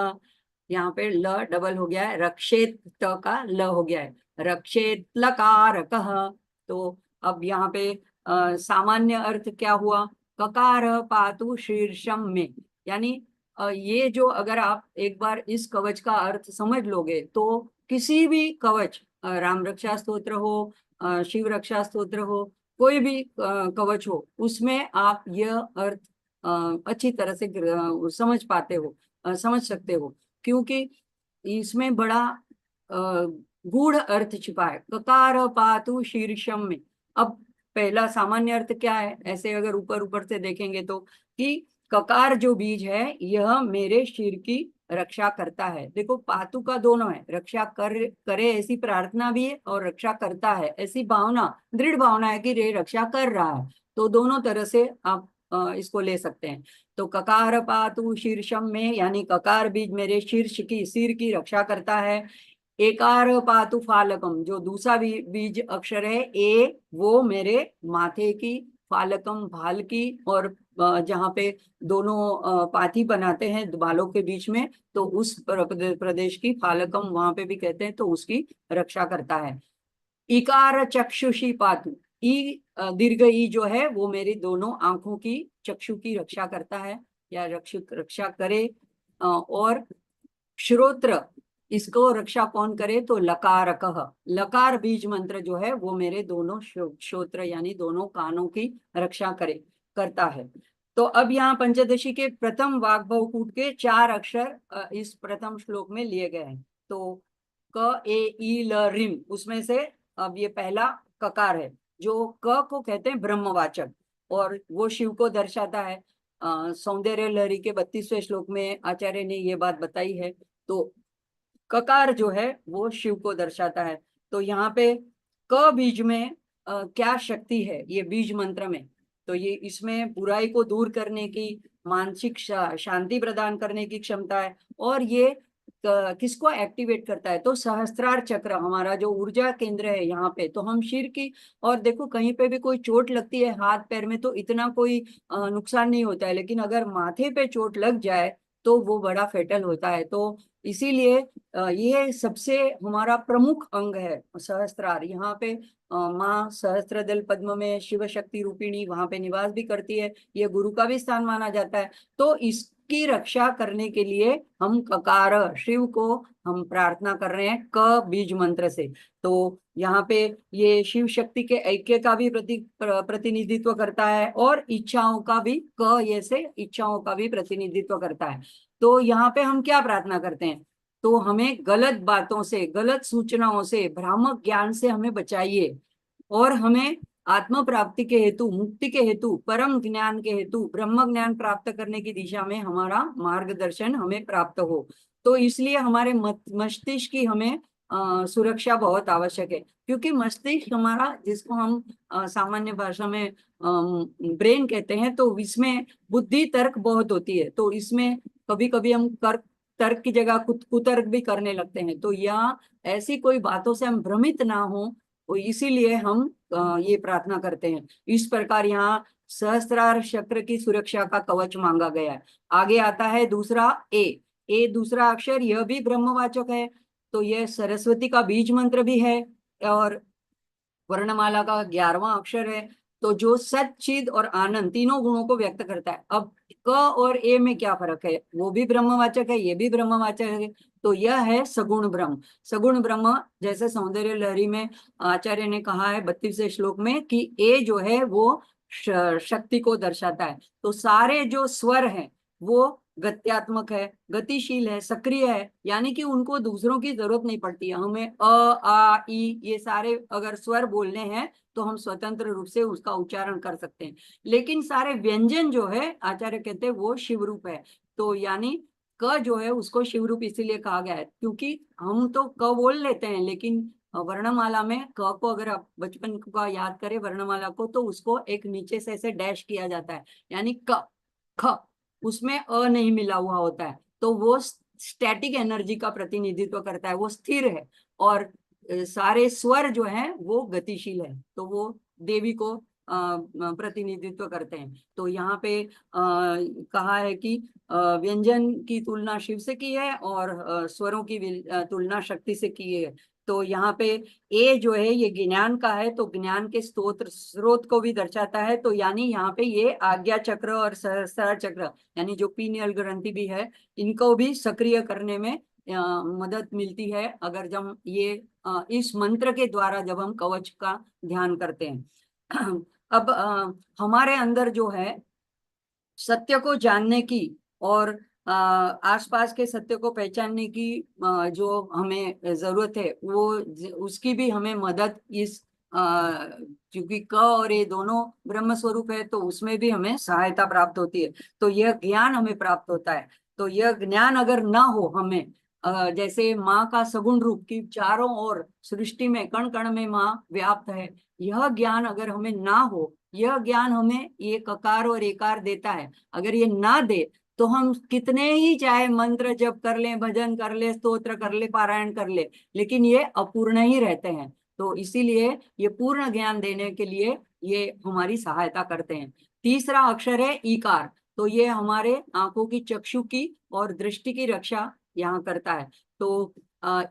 यहाँ पे ल डबल हो गया है, रक्षेत त का ल हो गया है, रक्षेत लकारकः। तो अब यहाँ पे सामान्य अर्थ क्या हुआ, ककार पातु शीर्षम में, यानी ये जो अगर आप एक बार इस कवच का अर्थ समझ लोगे तो किसी भी कवच, राम रक्षा स्तोत्र हो, शिव रक्षा स्तोत्र हो, कोई भी कवच हो, उसमें आप यह अर्थ अच्छी तरह से समझ पाते हो, समझ सकते हो, क्योंकि इसमें बड़ा गूढ़ अर्थ छिपा है। ककार पातु शीर्षम में, अब पहला सामान्य अर्थ क्या है, ऐसे अगर ऊपर ऊपर से देखेंगे तो, कि ककार जो बीज है यह मेरे शीर की रक्षा करता है। देखो पातु का दोनों है, रक्षा करे ऐसी प्रार्थना भी है और रक्षा करता है ऐसी भावना, दृढ़ भावना है कि रे रक्षा कर रहा है, तो दोनों तरह से आप इसको ले सकते हैं। तो ककार पातु शीर्षम में, यानी ककार बीज मेरे शीर्ष की, सिर की रक्षा करता है। एकार पातु फालकम, जो दूसरा बीज अक्षर है ए, वो मेरे माथे की, फालकम भाल की, और जहाँ पे दोनों पाथी बनाते हैं बालों के बीच में, तो उस प्रदेश की फालकम वहां पे भी कहते हैं, तो उसकी रक्षा करता है। इकार चक्षुषी पातु, ई दीर्घ ई जो है वो मेरी दोनों आंखों की, चक्षु की रक्षा करता है या रक्षा करे। और श्रोत्र, इसको रक्षा कौन करे, तो लकारकः, लकार बीज मंत्र जो है वो मेरे दोनों श्रोत्र यानी दोनों कानों की रक्षा करता है। तो अब यहाँ पंचदशी के प्रथम वाग्भव कूट के 4 अक्षर इस प्रथम श्लोक में लिए गए हैं। तो क ए ई ल रिम, उसमें से अब ये पहला ककार है, जो क को कहते हैं ब्रह्मवाचक, और वो शिव को दर्शाता है। सौंदर्य लहरी के 32वें श्लोक में आचार्य ने ये बात बताई है। तो ककार जो है वो शिव को दर्शाता है। तो यहाँ पे क बीज में क्या शक्ति है ये बीज मंत्र में, तो ये इसमें बुराई को दूर करने की, मानसिक शांति प्रदान करने की क्षमता है। और ये किसको एक्टिवेट करता है, तो सहस्त्रार चक्र, हमारा जो ऊर्जा केंद्र है यहाँ पे, तो हम शीर की, और देखो कहीं पे भी कोई चोट लगती है हाथ पैर में तो इतना कोई नुकसान नहीं होता है, लेकिन अगर माथे पे चोट लग जाए तो वो बड़ा फेटल होता है। तो इसीलिए ये सबसे हमारा प्रमुख अंग है सहस्त्रार। यहाँ पे माँ सहस्त्रदल पद्म में शिव शक्ति रूपिणी वहां पे निवास भी करती है, ये गुरु का भी स्थान माना जाता है। तो इसकी रक्षा करने के लिए हम ककार शिव को हम प्रार्थना कर रहे हैं क बीज मंत्र से। तो यहाँ पे ये शिव शक्ति के ऐक्य का भी प्रतिनिधित्व करता है, और इच्छाओं का भी, क ये से इच्छाओं का भी प्रतिनिधित्व करता है। तो यहाँ पे हम क्या प्रार्थना करते हैं, तो हमें गलत बातों से, गलत सूचनाओं से, भ्रामक ज्ञान से हमें बचाइए, और हमें आत्म प्राप्ति के हेतु, मुक्ति के हेतु, परम ज्ञान के हेतु, ब्रह्म ज्ञान प्राप्त करने की दिशा में हमारा मार्गदर्शन हमें प्राप्त हो। तो इसलिए हमारे मस्तिष्क की हमें सुरक्षा बहुत आवश्यक है, क्योंकि मस्तिष्क हमारा, जिसको हम सामान्य भाषा में ब्रेन कहते हैं, तो इसमें बुद्धि तर्क बहुत होती है। तो इसमें कभी कभी हम तर्क की जगह कुतर्क भी करने लगते हैं। तो यहाँ ऐसी कोई बातों से हम भ्रमित ना हो, तो इसीलिए हम ये प्रार्थना करते हैं। इस प्रकार यहाँ सहस्त्रार चक्र की सुरक्षा का कवच मांगा गया है। आगे आता है दूसरा ए दूसरा अक्षर, यह भी ब्रह्मवाचक है। तो यह सरस्वती का बीज मंत्र भी है, और वर्णमाला का 11वां अक्षर है। तो जो सत, चिद और आनंद तीनों गुणों को व्यक्त करता है। अब क और ए में क्या फर्क है, वो भी ब्रह्मवाचक है, ये भी ब्रह्मवाचक है। तो यह है सगुण ब्रह्म। सगुण ब्रह्म, जैसे सौंदर्य लहरी में आचार्य ने कहा है 32वें श्लोक में, कि ए जो है वो शक्ति को दर्शाता है। तो सारे जो स्वर हैं वो गत्यात्मक है, गतिशील है, सक्रिय है, यानी कि उनको दूसरों की जरूरत नहीं पड़ती है। हमें अ, आ, ई ये सारे अगर स्वर बोलने हैं तो हम स्वतंत्र रूप से उसका उच्चारण कर सकते हैं। लेकिन सारे व्यंजन जो है आचार्य कहते हैं वो शिव रूप है। तो यानी क जो है उसको शिव रूप इसीलिए कहा गया है, क्योंकि हम तो क बोल लेते हैं, लेकिन वर्णमाला में क को अगर आप बचपन का याद करें वर्णमाला को, तो उसको एक नीचे से ऐसे डैश किया जाता है, यानी क ख, उसमें अ नहीं मिला हुआ होता है। तो वो स्टैटिक एनर्जी का प्रतिनिधित्व करता है, वो स्थिर है। और सारे स्वर जो हैं वो गतिशील है, तो वो देवी को प्रतिनिधित्व करते हैं। तो यहाँ पे कहा है कि व्यंजन की तुलना शिव से की है, और स्वरों की तुलना शक्ति से की है। तो यहाँ पे ए जो है ये ज्ञान का है, तो ज्ञान के स्रोत को भी दर्शाता है। तो यानी यहाँ पे ये आज्ञा चक्र और सहस्त्रार चक्र यानी जो पीनियल ग्रंथि भी है, इनको भी सक्रिय करने में मदद मिलती है अगर जब ये इस मंत्र के द्वारा जब हम कवच का ध्यान करते हैं। अब हमारे अंदर जो है सत्य को जानने की और आसपास के सत्य को पहचानने की जो हमें जरूरत है, वो उसकी भी हमें मदद इस क्योंकि क और ये दोनों ब्रह्म स्वरूप है, तो उसमें भी हमें सहायता प्राप्त होती है। तो यह ज्ञान हमें प्राप्त होता है। तो यह ज्ञान अगर ना हो हमें, जैसे माँ का सगुण रूप की चारों ओर सृष्टि में कण कण में माँ व्याप्त है, यह ज्ञान अगर हमें ना हो, यह ज्ञान हमें ये ककार और एकार देता है, अगर ये ना दे तो हम कितने ही चाहे मंत्र जप कर ले, भजन कर ले, स्तोत्र कर ले, पारायण कर ले, लेकिन ये अपूर्ण ही रहते हैं। तो इसीलिए ये पूर्ण ज्ञान देने के लिए ये हमारी सहायता करते हैं। तीसरा अक्षर है ईकार। तो ये हमारे आंखों की, चक्षु की और दृष्टि की रक्षा यहाँ करता है। तो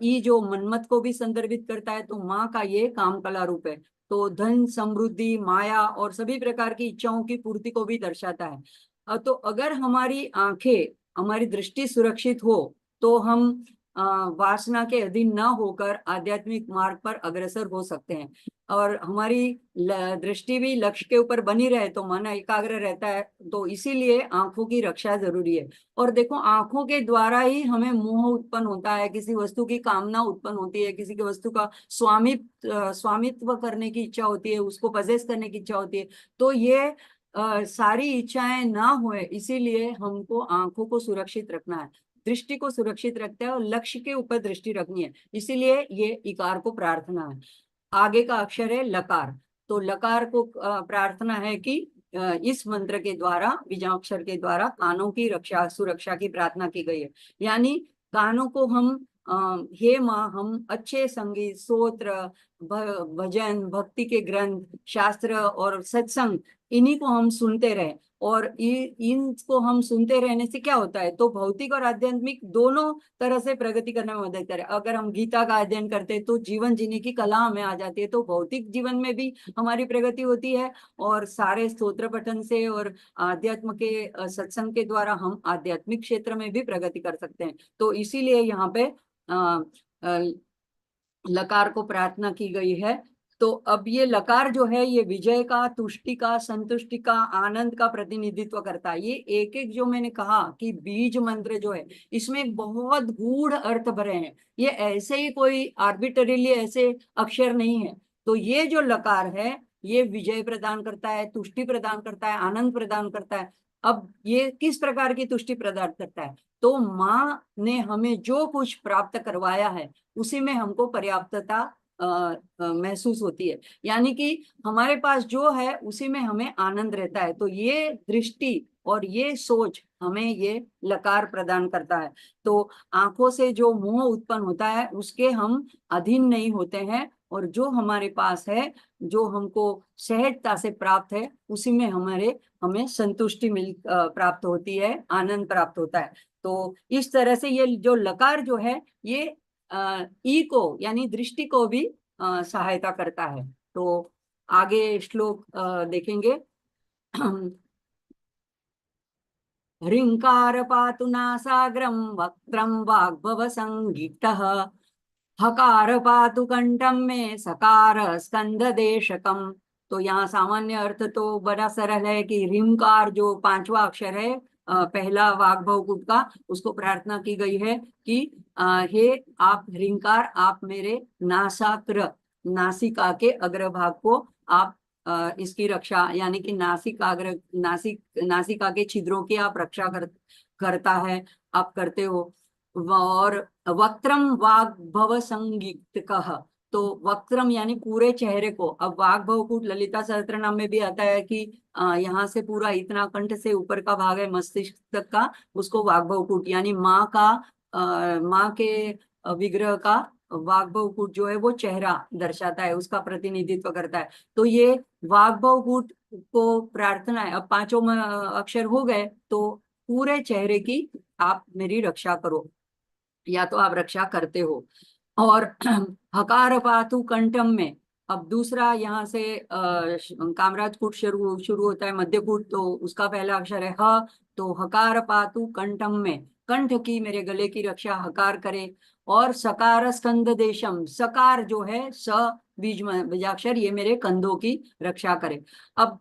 ई जो मनमत को भी संदर्भित करता है, तो माँ का ये काम कला रूप है। तो धन, समृद्धि, माया और सभी प्रकार की इच्छाओं की पूर्ति को भी दर्शाता है। तो अगर हमारी आंखें, हमारी दृष्टि सुरक्षित हो तो हम वासना के अधीन न होकर आध्यात्मिक मार्ग पर अग्रसर हो सकते हैं। और हमारी दृष्टि भी लक्ष्य के ऊपर बनी रहे तो मन एकाग्र रहता है। तो इसीलिए आंखों की रक्षा जरूरी है। और देखो, आंखों के द्वारा ही हमें मोह उत्पन्न होता है, किसी वस्तु की कामना उत्पन्न होती है, किसी की वस्तु का स्वामित्व करने की इच्छा होती है, उसको पजेस करने की इच्छा होती है। तो ये सारी इच्छाएं ना होए, इसीलिए हमको आंखों को सुरक्षित रखना है, दृष्टि को सुरक्षित रखते हैं और लक्ष्य के ऊपर दृष्टि रखनी है। इसीलिए ये इकार को प्रार्थना है। आगे का अक्षर है लकार। तो लकार को प्रार्थना है कि इस मंत्र के द्वारा, बीजाक्षर के द्वारा कानों की रक्षा, सुरक्षा की प्रार्थना की गई है। यानी कानों को हम हे माँ, हम अच्छे संगीत, स्तोत्र, भजन, भक्ति के ग्रंथ, शास्त्र और सत्संग, इन्हीं को हम सुनते रहे। और इनको हम सुनते रहने से क्या होता है, तो भौतिक और आध्यात्मिक दोनों तरह से प्रगति करने में मदद करे। अगर हम गीता का अध्ययन करते हैं तो जीवन जीने की कला हमें आ जाती है, तो भौतिक जीवन में भी हमारी प्रगति होती है। और सारे स्तोत्र पठन से और आध्यात्म के सत्संग के द्वारा हम आध्यात्मिक क्षेत्र में भी प्रगति कर सकते हैं। तो इसीलिए यहाँ पे लकार को प्रार्थना की गई है। तो अब ये लकार जो है, ये विजय का, तुष्टि का, संतुष्टि का, आनंद का प्रतिनिधित्व करता है। ये एक एक जो मैंने कहा कि बीज मंत्र जो है, इसमें बहुत गूढ़ अर्थ भरे हैं। ये ऐसे ही कोई आर्बिटरीली ऐसे अक्षर नहीं है। तो ये जो लकार है, ये विजय प्रदान करता है, तुष्टि प्रदान करता है, आनंद प्रदान करता है। अब ये किस प्रकार की तुष्टि प्रदान करता है, तो माँ ने हमें जो कुछ प्राप्त करवाया है उसी में हमको पर्याप्तता महसूस होती है। यानी कि हमारे पास जो है उसी में हमें आनंद रहता है। तो ये दृष्टि और ये सोच हमें ये लकार प्रदान करता है। तो आंखों से जो मोह उत्पन्न होता है उसके हम अधीन नहीं होते हैं, और जो हमारे पास है, जो हमको सहजता से प्राप्त है, उसी में हमें संतुष्टि प्राप्त होती है, आनंद प्राप्त होता है। तो इस तरह से ये जो लकार जो है, ये ई को यानी दृष्टि को भी सहायता करता है। तो आगे श्लोक देखेंगे। ह्रींकार पातु नासाग्रम वक्त्रम वाग्भव संगीतः, हकार पातु कंठम में सकार स्कंद देशकम। तो यहाँ सामान्य अर्थ तो बड़ा सरल है कि ह्रींकार जो पांचवा अक्षर है, पहला वाग्भव कूट का, उसको प्रार्थना की गई है कि हे आप ह्रींकार, आप मेरे नासाग्र, नासिका के अग्रभाग को आप इसकी रक्षा, यानी कि नासिका के छिद्रों की आप रक्षा करता है, आप करते हो। और वक्त्रम वाग्भव संगीत कह, तो वक्त्रम यानी पूरे चेहरे को। अब वाग्भव कूट ललिता सहस्त्रनाम में भी आता है कि यहाँ से पूरा इतना कंठ से ऊपर का भाग है मस्तिष्क तक का, उसको वाग्भव कूट यानी माँ के विग्रह का वाग्भव कूट जो है वो चेहरा दर्शाता है, उसका प्रतिनिधित्व करता है। तो ये वाग्भव कूट को प्रार्थना है। अब पांचों अक्षर हो गए, तो पूरे चेहरे की आप मेरी रक्षा करो, या तो आप रक्षा करते हो। और हकार पातु कंठम में, अब दूसरा यहाँ से कामराज कूट शुरू शुरू होता है, मध्य कूट, तो उसका पहला अक्षर है ह, तो हकार पातु कंठम में, कंठ की, मेरे गले की रक्षा हकार करे। और सकार स्कंद देशम, सकार जो है स बीजाक्षर, ये मेरे कंधों की रक्षा करे। अब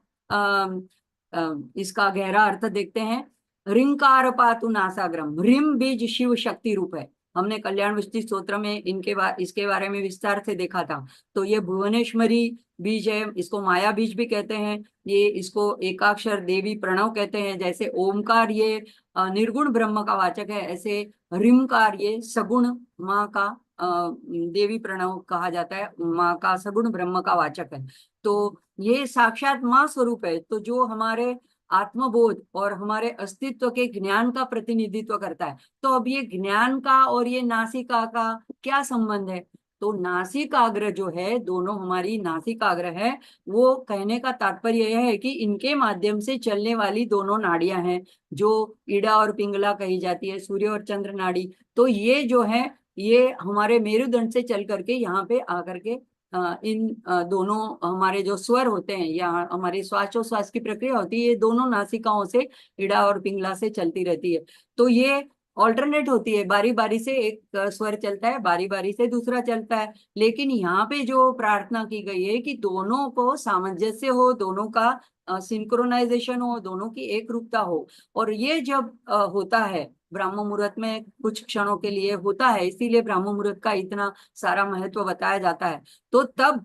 इसका गहरा अर्थ देखते हैं। रिंकार पातु नासाग्रम, रिम बीज शिव शक्ति रूप है। हमने कल्याण वृष्टि स्तोत्र में इसके बारे में विस्तार से देखा था। तो ये भुवनेश्वरी बीज है, इसको माया बीज भी कहते हैं। ये इसको एकाक्षर देवी प्रणव कहते हैं। जैसे ओमकार ये निर्गुण ब्रह्म का वाचक है, ऐसे रिमकार ये सगुण माँ का देवी प्रणव कहा जाता है, माँ का सगुण ब्रह्म का वाचक है। तो ये साक्षात माँ स्वरूप है, तो जो हमारे आत्मबोध और हमारे अस्तित्व के ज्ञान का प्रतिनिधित्व करता है। तो अब ये ज्ञान का और ये नासिका का क्या संबंध है? तो नासिकाग्र जो है, दोनों हमारी नासिकाग्र है, वो कहने का तात्पर्य यह है कि इनके माध्यम से चलने वाली दोनों नाड़ियां हैं, जो ईड़ा और पिंगला कही जाती है, सूर्य और चंद्र नाड़ी। तो ये जो है, ये हमारे मेरुदंड से चल करके यहाँ पे आकर के इन दोनों हमारे जो स्वर होते हैं या हमारे श्वासोच्छ्वास की प्रक्रिया होती है, ये दोनों नासिकाओं से, ईड़ा और पिंगला से चलती रहती है। तो ये ऑल्टरनेट होती है, बारी बारी से एक स्वर चलता है, बारी बारी से दूसरा चलता है। लेकिन यहाँ पे जो प्रार्थना की गई है कि दोनों को सामंजस्य हो, दोनों का सिंक्रोनाइजेशन हो, दोनों की एक रूपता हो। और ये जब होता है ब्राह्म मुहूर्त में, कुछ क्षणों के लिए होता है, इसीलिए ब्राह्म मुहूर्त का इतना सारा महत्व बताया जाता है। तो तब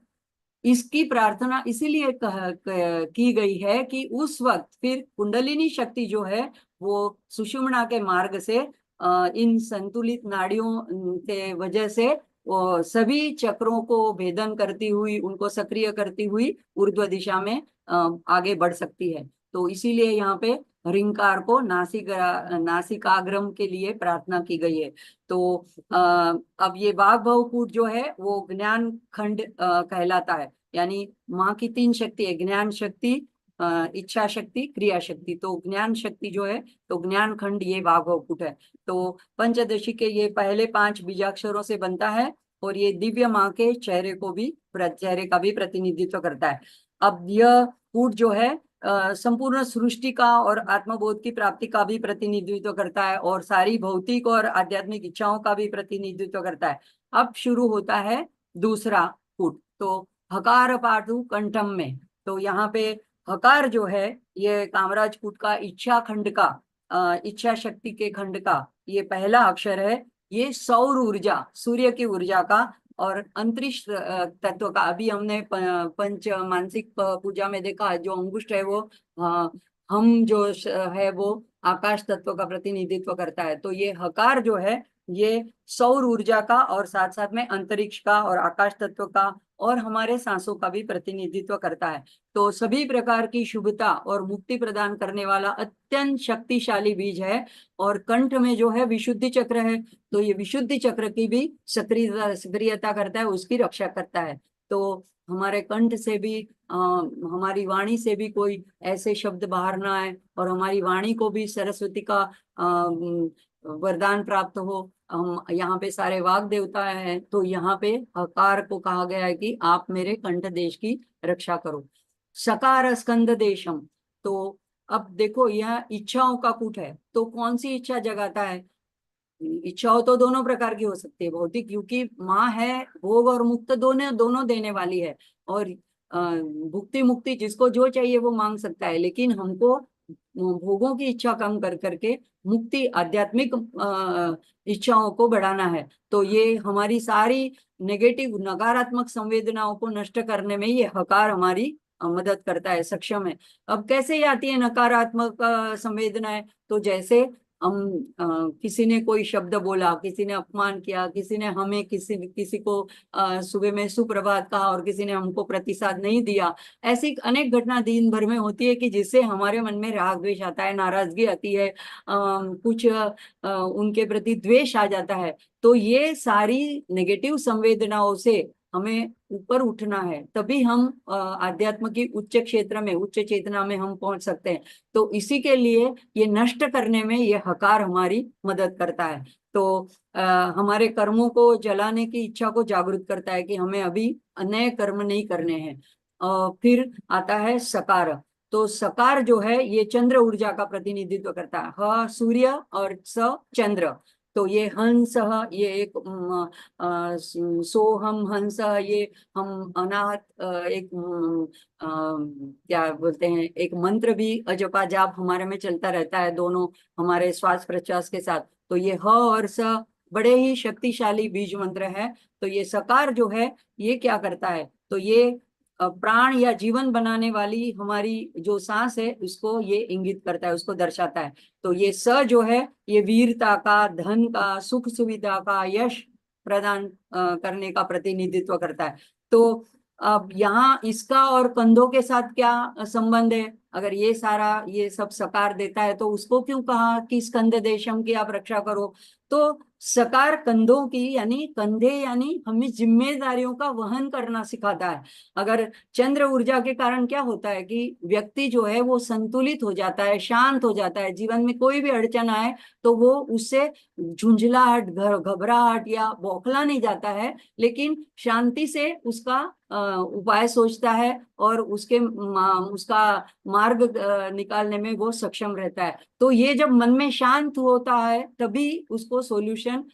इसकी प्रार्थना इसीलिए की गई है कि उस वक्त फिर कुंडलिनी शक्ति जो है, वो सुषुम्ना के मार्ग से इन संतुलित नाड़ियों के वजह से वो सभी चक्रों को भेदन करती हुई, उनको सक्रिय करती हुई ऊर्ध्व दिशा में आगे बढ़ सकती है। तो इसीलिए यहाँ पे रिंकार को नासिकाग्रम के लिए प्रार्थना की गई है। तो अब ये वाग भवकूट जो है वो ज्ञान खंड कहलाता है। यानी माँ की तीन शक्ति है, ज्ञान शक्ति, इच्छा शक्ति, क्रिया शक्ति। तो ज्ञान शक्ति जो है, तो ज्ञान खंड ये वाग भवकूट है। तो पंचदशी के ये पहले 5 बीजाक्षरों से बनता है, और ये दिव्य माँ के चेहरे का भी प्रतिनिधित्व करता है। अब यह कूट जो है संपूर्ण सृष्टि का और आत्मबोध की प्राप्ति का भी प्रतिनिधित्व करता है, और सारी भौतिक और आध्यात्मिक इच्छाओं का भी प्रतिनिधित्व करता है। अब शुरू होता है दूसरा कूट, तो हकार पाठु कंठम में। तो यहाँ पे हकार जो है, ये कामराज कूट का इच्छा खंड का, इच्छा शक्ति के खंड का ये पहला अक्षर है। ये सौर ऊर्जा, सूर्य की ऊर्जा का और अंतरिक्ष तत्व का, अभी हमने पंच मानसिक पूजा में देखा, जो अंगुष्ठ है वो हम जो है वो आकाश तत्व का प्रतिनिधित्व करता है। तो ये हकार जो है, ये सौर ऊर्जा का और साथ साथ में अंतरिक्ष का और आकाश तत्व का और हमारे सांसों का भी प्रतिनिधित्व करता है। तो सभी प्रकार की शुभता और मुक्ति प्रदान करने वाला अत्यंत शक्तिशाली बीज है। और कंठ में जो है विशुद्धि चक्र है, तो ये विशुद्धि चक्र की भी सक्रियता करता है, उसकी रक्षा करता है। तो हमारे कंठ से भी हमारी वाणी से भी कोई ऐसे शब्द बाहर ना आए, और हमारी वाणी को भी सरस्वती का वरदान प्राप्त हो। हम यहाँ पे सारे वाग देवता हैं, तो यहाँ पे हकार को कहा गया है कि आप मेरे कंठ देश की रक्षा करो। सकार स्कंद देशम, तो अब देखो यह इच्छाओं का कूट है, तो कौन सी इच्छा जगाता है? इच्छाओं तो दोनों प्रकार की हो सकती है, भौतिक, क्योंकि माँ है, भोग और मुक्त दोनों दोनों देने वाली है, और भुक्ति मुक्ति जिसको जो चाहिए वो मांग सकता है। लेकिन हमको भोगों की इच्छा कम कर करके मुक्ति, आध्यात्मिक इच्छाओं को बढ़ाना है। तो ये हमारी सारी नेगेटिव, नकारात्मक संवेदनाओं को नष्ट करने में ये हकार हमारी मदद करता है, सक्षम है। अब कैसे आती है नकारात्मक संवेदनाएं? तो जैसे हम किसी ने कोई शब्द बोला, किसी ने अपमान किया, किसी ने हमें किसी को सुबह में सुप्रभात कहा और किसी ने हमको प्रतिसाद नहीं दिया, ऐसी अनेक घटना दिन भर में होती है कि जिससे हमारे मन में राग द्वेष आता है, नाराजगी आती है, कुछ उनके प्रति द्वेष आ जाता है। तो ये सारी नेगेटिव संवेदनाओं से हमें ऊपर उठना है, तभी हम आध्यात्म की उच्च क्षेत्र में, उच्च चेतना में हम पहुंच सकते हैं। तो इसी के लिए ये नष्ट करने में ये हकार हमारी मदद करता है। तो हमारे कर्मों को जलाने की इच्छा को जागृत करता है कि हमें अभी नए कर्म नहीं करने हैं। फिर आता है सकार। तो सकार जो है ये चंद्र ऊर्जा का प्रतिनिधित्व करता है। ह सूर्य और स चंद्र। तो ये हंस, ये एक सोहम हंस, ये हम अनाहत एक क्या बोलते हैं, एक मंत्र भी अजपा जाप हमारे में चलता रहता है दोनों हमारे श्वास प्रश्वास के साथ। तो ये ह और स बड़े ही शक्तिशाली बीज मंत्र है। तो ये सकार जो है ये क्या करता है, तो ये प्राण या जीवन बनाने वाली हमारी जो सांस है उसको ये इंगित करता है, उसको दर्शाता है। तो ये स जो है ये वीरता का, धन का, सुख सुविधा का, यश प्रदान करने का प्रतिनिधित्व करता है। तो अब यहाँ इसका और कंधों के साथ क्या संबंध है? अगर ये सारा ये सब सकार देता है तो उसको क्यों कहा कि स्कंद देशम की आप रक्षा करो? तो सकार कंधों की, यानी कंधे यानी हमें जिम्मेदारियों का वहन करना सिखाता है। अगर चंद्र ऊर्जा के कारण क्या होता है कि व्यक्ति जो है वो संतुलित हो जाता है, शांत हो जाता है, जीवन में कोई भी अड़चन आए तो वो उससे झुंझलाहट, घबराहट या बौखला नहीं जाता है, लेकिन शांति से उसका उपाय सोचता है और उसका मार्ग निकालने में वो सक्षम रहता है। तो ये जब मन में शांत होता है तभी उसको सॉल्यूशन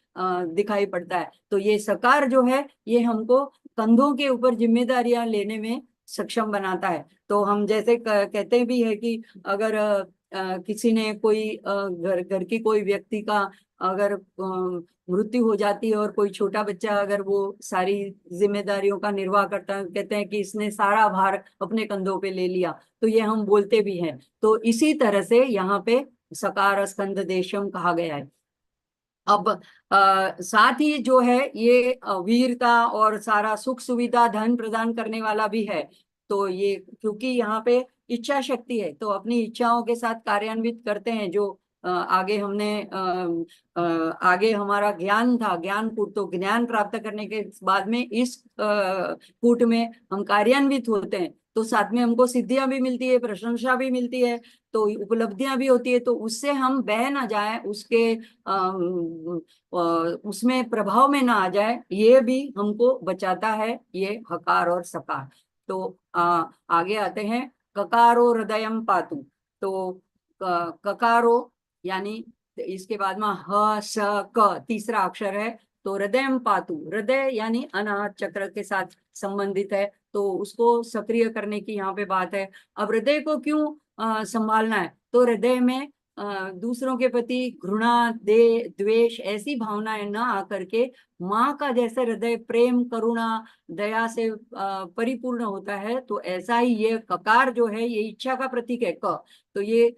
दिखाई पड़ता है। तो ये सकार जो है ये हमको कंधों के ऊपर जिम्मेदारियां लेने में सक्षम बनाता है। तो हम जैसे कहते भी है कि अगर किसी ने कोई घर घर की कोई व्यक्ति का अगर मृत्यु हो जाती है और कोई छोटा बच्चा अगर वो सारी जिम्मेदारियों का निर्वाह करता है, कहते हैं कि इसने सारा भार अपने कंधों पे ले लिया, तो ये हम बोलते भी हैं। तो इसी तरह से यहाँ पे सकार स्कंद देशम कहा गया है। अब साथ ही जो है ये वीरता और सारा सुख सुविधा धन प्रदान करने वाला भी है। तो ये क्योंकि यहाँ पे इच्छा शक्ति है तो अपनी इच्छाओं के साथ कार्यान्वित करते हैं। जो आगे हमने आगे हमारा ज्ञान था, ज्ञान कूट, तो ज्ञान प्राप्त करने के बाद में इस कूट में हम कार्यान्वित होते हैं तो साथ में हमको सिद्धियां भी मिलती है, प्रशंसा भी मिलती है, तो उपलब्धियां भी होती है। तो उससे हम बह ना जाए, उसके उसमें प्रभाव में ना आ जाए, ये भी हमको बचाता है ये हकार और सकार। तो आगे आते हैं ककारो हृदयम पातु। तो ककारो यानी इसके बाद में ह स क तीसरा अक्षर है। तो हृदयम पातु, हृदय यानी अनाहत चक्र के साथ संबंधित है, तो उसको सक्रिय करने की यहाँ पे बात है। अब हृदय को क्यों संभालना है? तो हृदय में दूसरों के प्रति घृणा, द्वेष ऐसी भावनाएं न आकर के माँ का जैसे हृदय प्रेम, करुणा, दया से परिपूर्ण होता है, तो ऐसा ही ये ककार जो है ये इच्छा का प्रतीक है, क। तो ये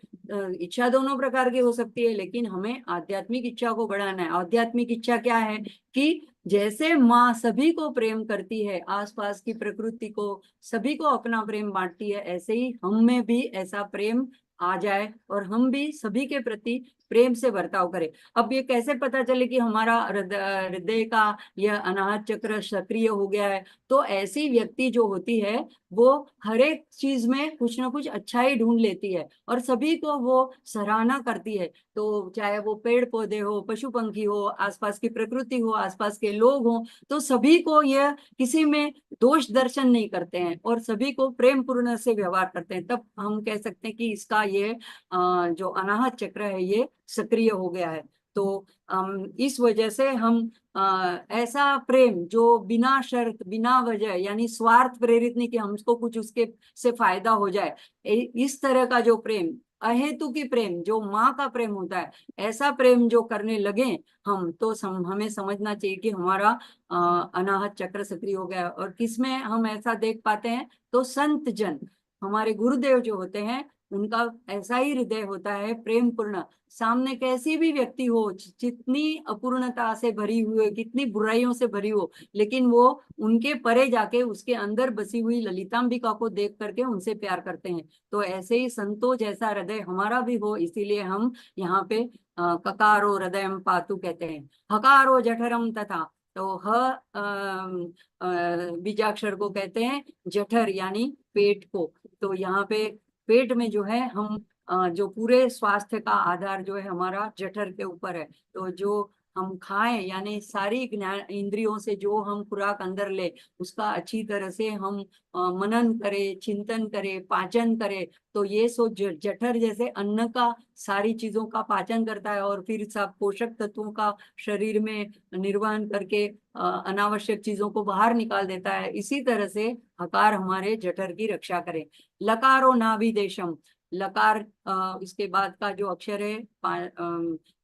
इच्छा दोनों प्रकार की हो सकती है, लेकिन हमें आध्यात्मिक इच्छा को बढ़ाना है। आध्यात्मिक इच्छा क्या है कि जैसे माँ सभी को प्रेम करती है, आसपास की प्रकृति को, सभी को अपना प्रेम बांटती है, ऐसे ही हम में भी ऐसा प्रेम आ जाए और हम भी सभी के प्रति प्रेम से बर्ताव करें। अब ये कैसे पता चले कि हमारा हृदय का यह अनाहत चक्र सक्रिय हो गया है? तो ऐसी व्यक्ति जो होती है वो हर एक चीज में कुछ ना कुछ अच्छा ही ढूंढ लेती है और सभी को वो सराहना करती है। तो चाहे वो पेड़ पौधे हो, पशु पंखी हो, आसपास की प्रकृति हो, आसपास के लोग हो, तो सभी को यह किसी में दोष दर्शन नहीं करते हैं और सभी को प्रेम पूर्ण से व्यवहार करते हैं। तब हम कह सकते हैं कि इसका ये जो अनाहत चक्र है ये सक्रिय हो गया है। तो इस वजह से हम ऐसा प्रेम जो बिना शर्त, बिना वजह, यानी स्वार्थ प्रेरित नहीं कि हमको कुछ उसके से फायदा हो जाए, इस तरह का जो प्रेम, अहेतु की प्रेम जो माँ का प्रेम होता है, ऐसा प्रेम जो करने लगे हम, तो हमें समझना चाहिए कि हमारा अनाहत चक्र सक्रिय हो गया है। और किसमें हम ऐसा देख पाते हैं? तो संत जन, हमारे गुरुदेव जो होते हैं उनका ऐसा ही हृदय होता है प्रेम पूर्ण। सामने कैसी भी व्यक्ति हो, जितनी अपूर्णता से भरी हुई, कितनी बुराइयों से भरी हो, लेकिन वो उनके परे जाके उसके अंदर बसी हुई ललितांबिका को देख करके उनसे प्यार करते हैं। तो ऐसे ही संतों जैसा हृदय हमारा भी हो, इसीलिए हम यहाँ पे ककारो हृदयम पातु कहते हैं। हकारो जठरम तथा, तो बीजाक्षर को कहते हैं जठर यानी पेट को। तो यहाँ पे पेट में जो है हम जो पूरे स्वास्थ्य का आधार जो है हमारा जठर के ऊपर है। तो जो हम खाएं, यानी सारी ज्ञान इंद्रियों से जो हम खुराक अंदर ले उसका अच्छी तरह से हम मनन करें, चिंतन करें, पाचन करें, तो ये सो जठर जैसे अन्न का सारी चीजों का पाचन करता है और फिर सब पोषक तत्वों का शरीर में निर्वहन करके अनावश्यक चीजों को बाहर निकाल देता है। इसी तरह से हकार हमारे जठर की रक्षा करे। लकारो नाभि देशम, लकार इसके बाद का जो अक्षर है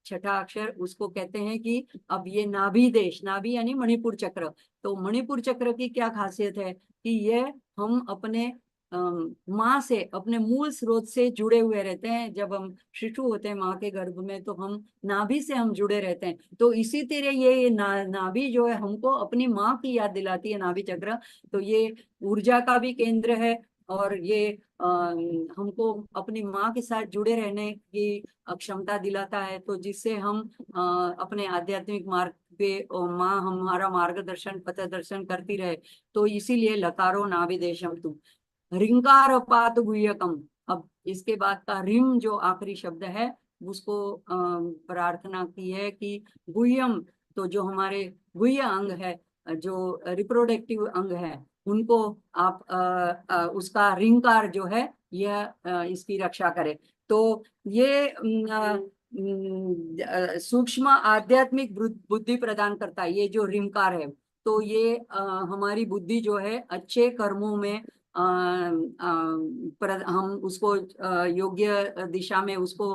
छठा अक्षर, उसको कहते हैं कि अब ये नाभि देश, नाभि यानी मणिपुर चक्र। तो मणिपुर चक्र की क्या खासियत है कि ये हम अपने माँ से, अपने मूल स्रोत से जुड़े हुए रहते हैं। जब हम शिशु होते हैं माँ के गर्भ में तो हम नाभि से हम जुड़े रहते हैं। तो इसी तरह ये नाभि जो है हमको अपनी माँ की याद दिलाती है, नाभि चक्र। तो ये ऊर्जा का भी केंद्र है और ये हमको अपनी माँ के साथ जुड़े रहने की क्षमता दिलाता है। तो जिससे हम अपने आध्यात्मिक मार्ग पे माँ हमारा मार्गदर्शन पथदर्शन करती रहे। तो इसीलिए लकारो नाभिदेशम तु रिंकार पात गुह्यकम। अब इसके बाद का रिम जो आखिरी शब्द है उसको प्रार्थना की है कि गुह्यम, तो जो हमारे गुह्य अंग है, जो रिप्रोडक्टिव अंग है, उनको आप उसका रिंकार जो है यह इसकी रक्षा करे। तो ये सूक्ष्म आध्यात्मिक बुद्धि प्रदान करता है ये जो रिंकार है। तो ये हमारी बुद्धि जो है अच्छे कर्मों में हम उसको योग्य दिशा में उसको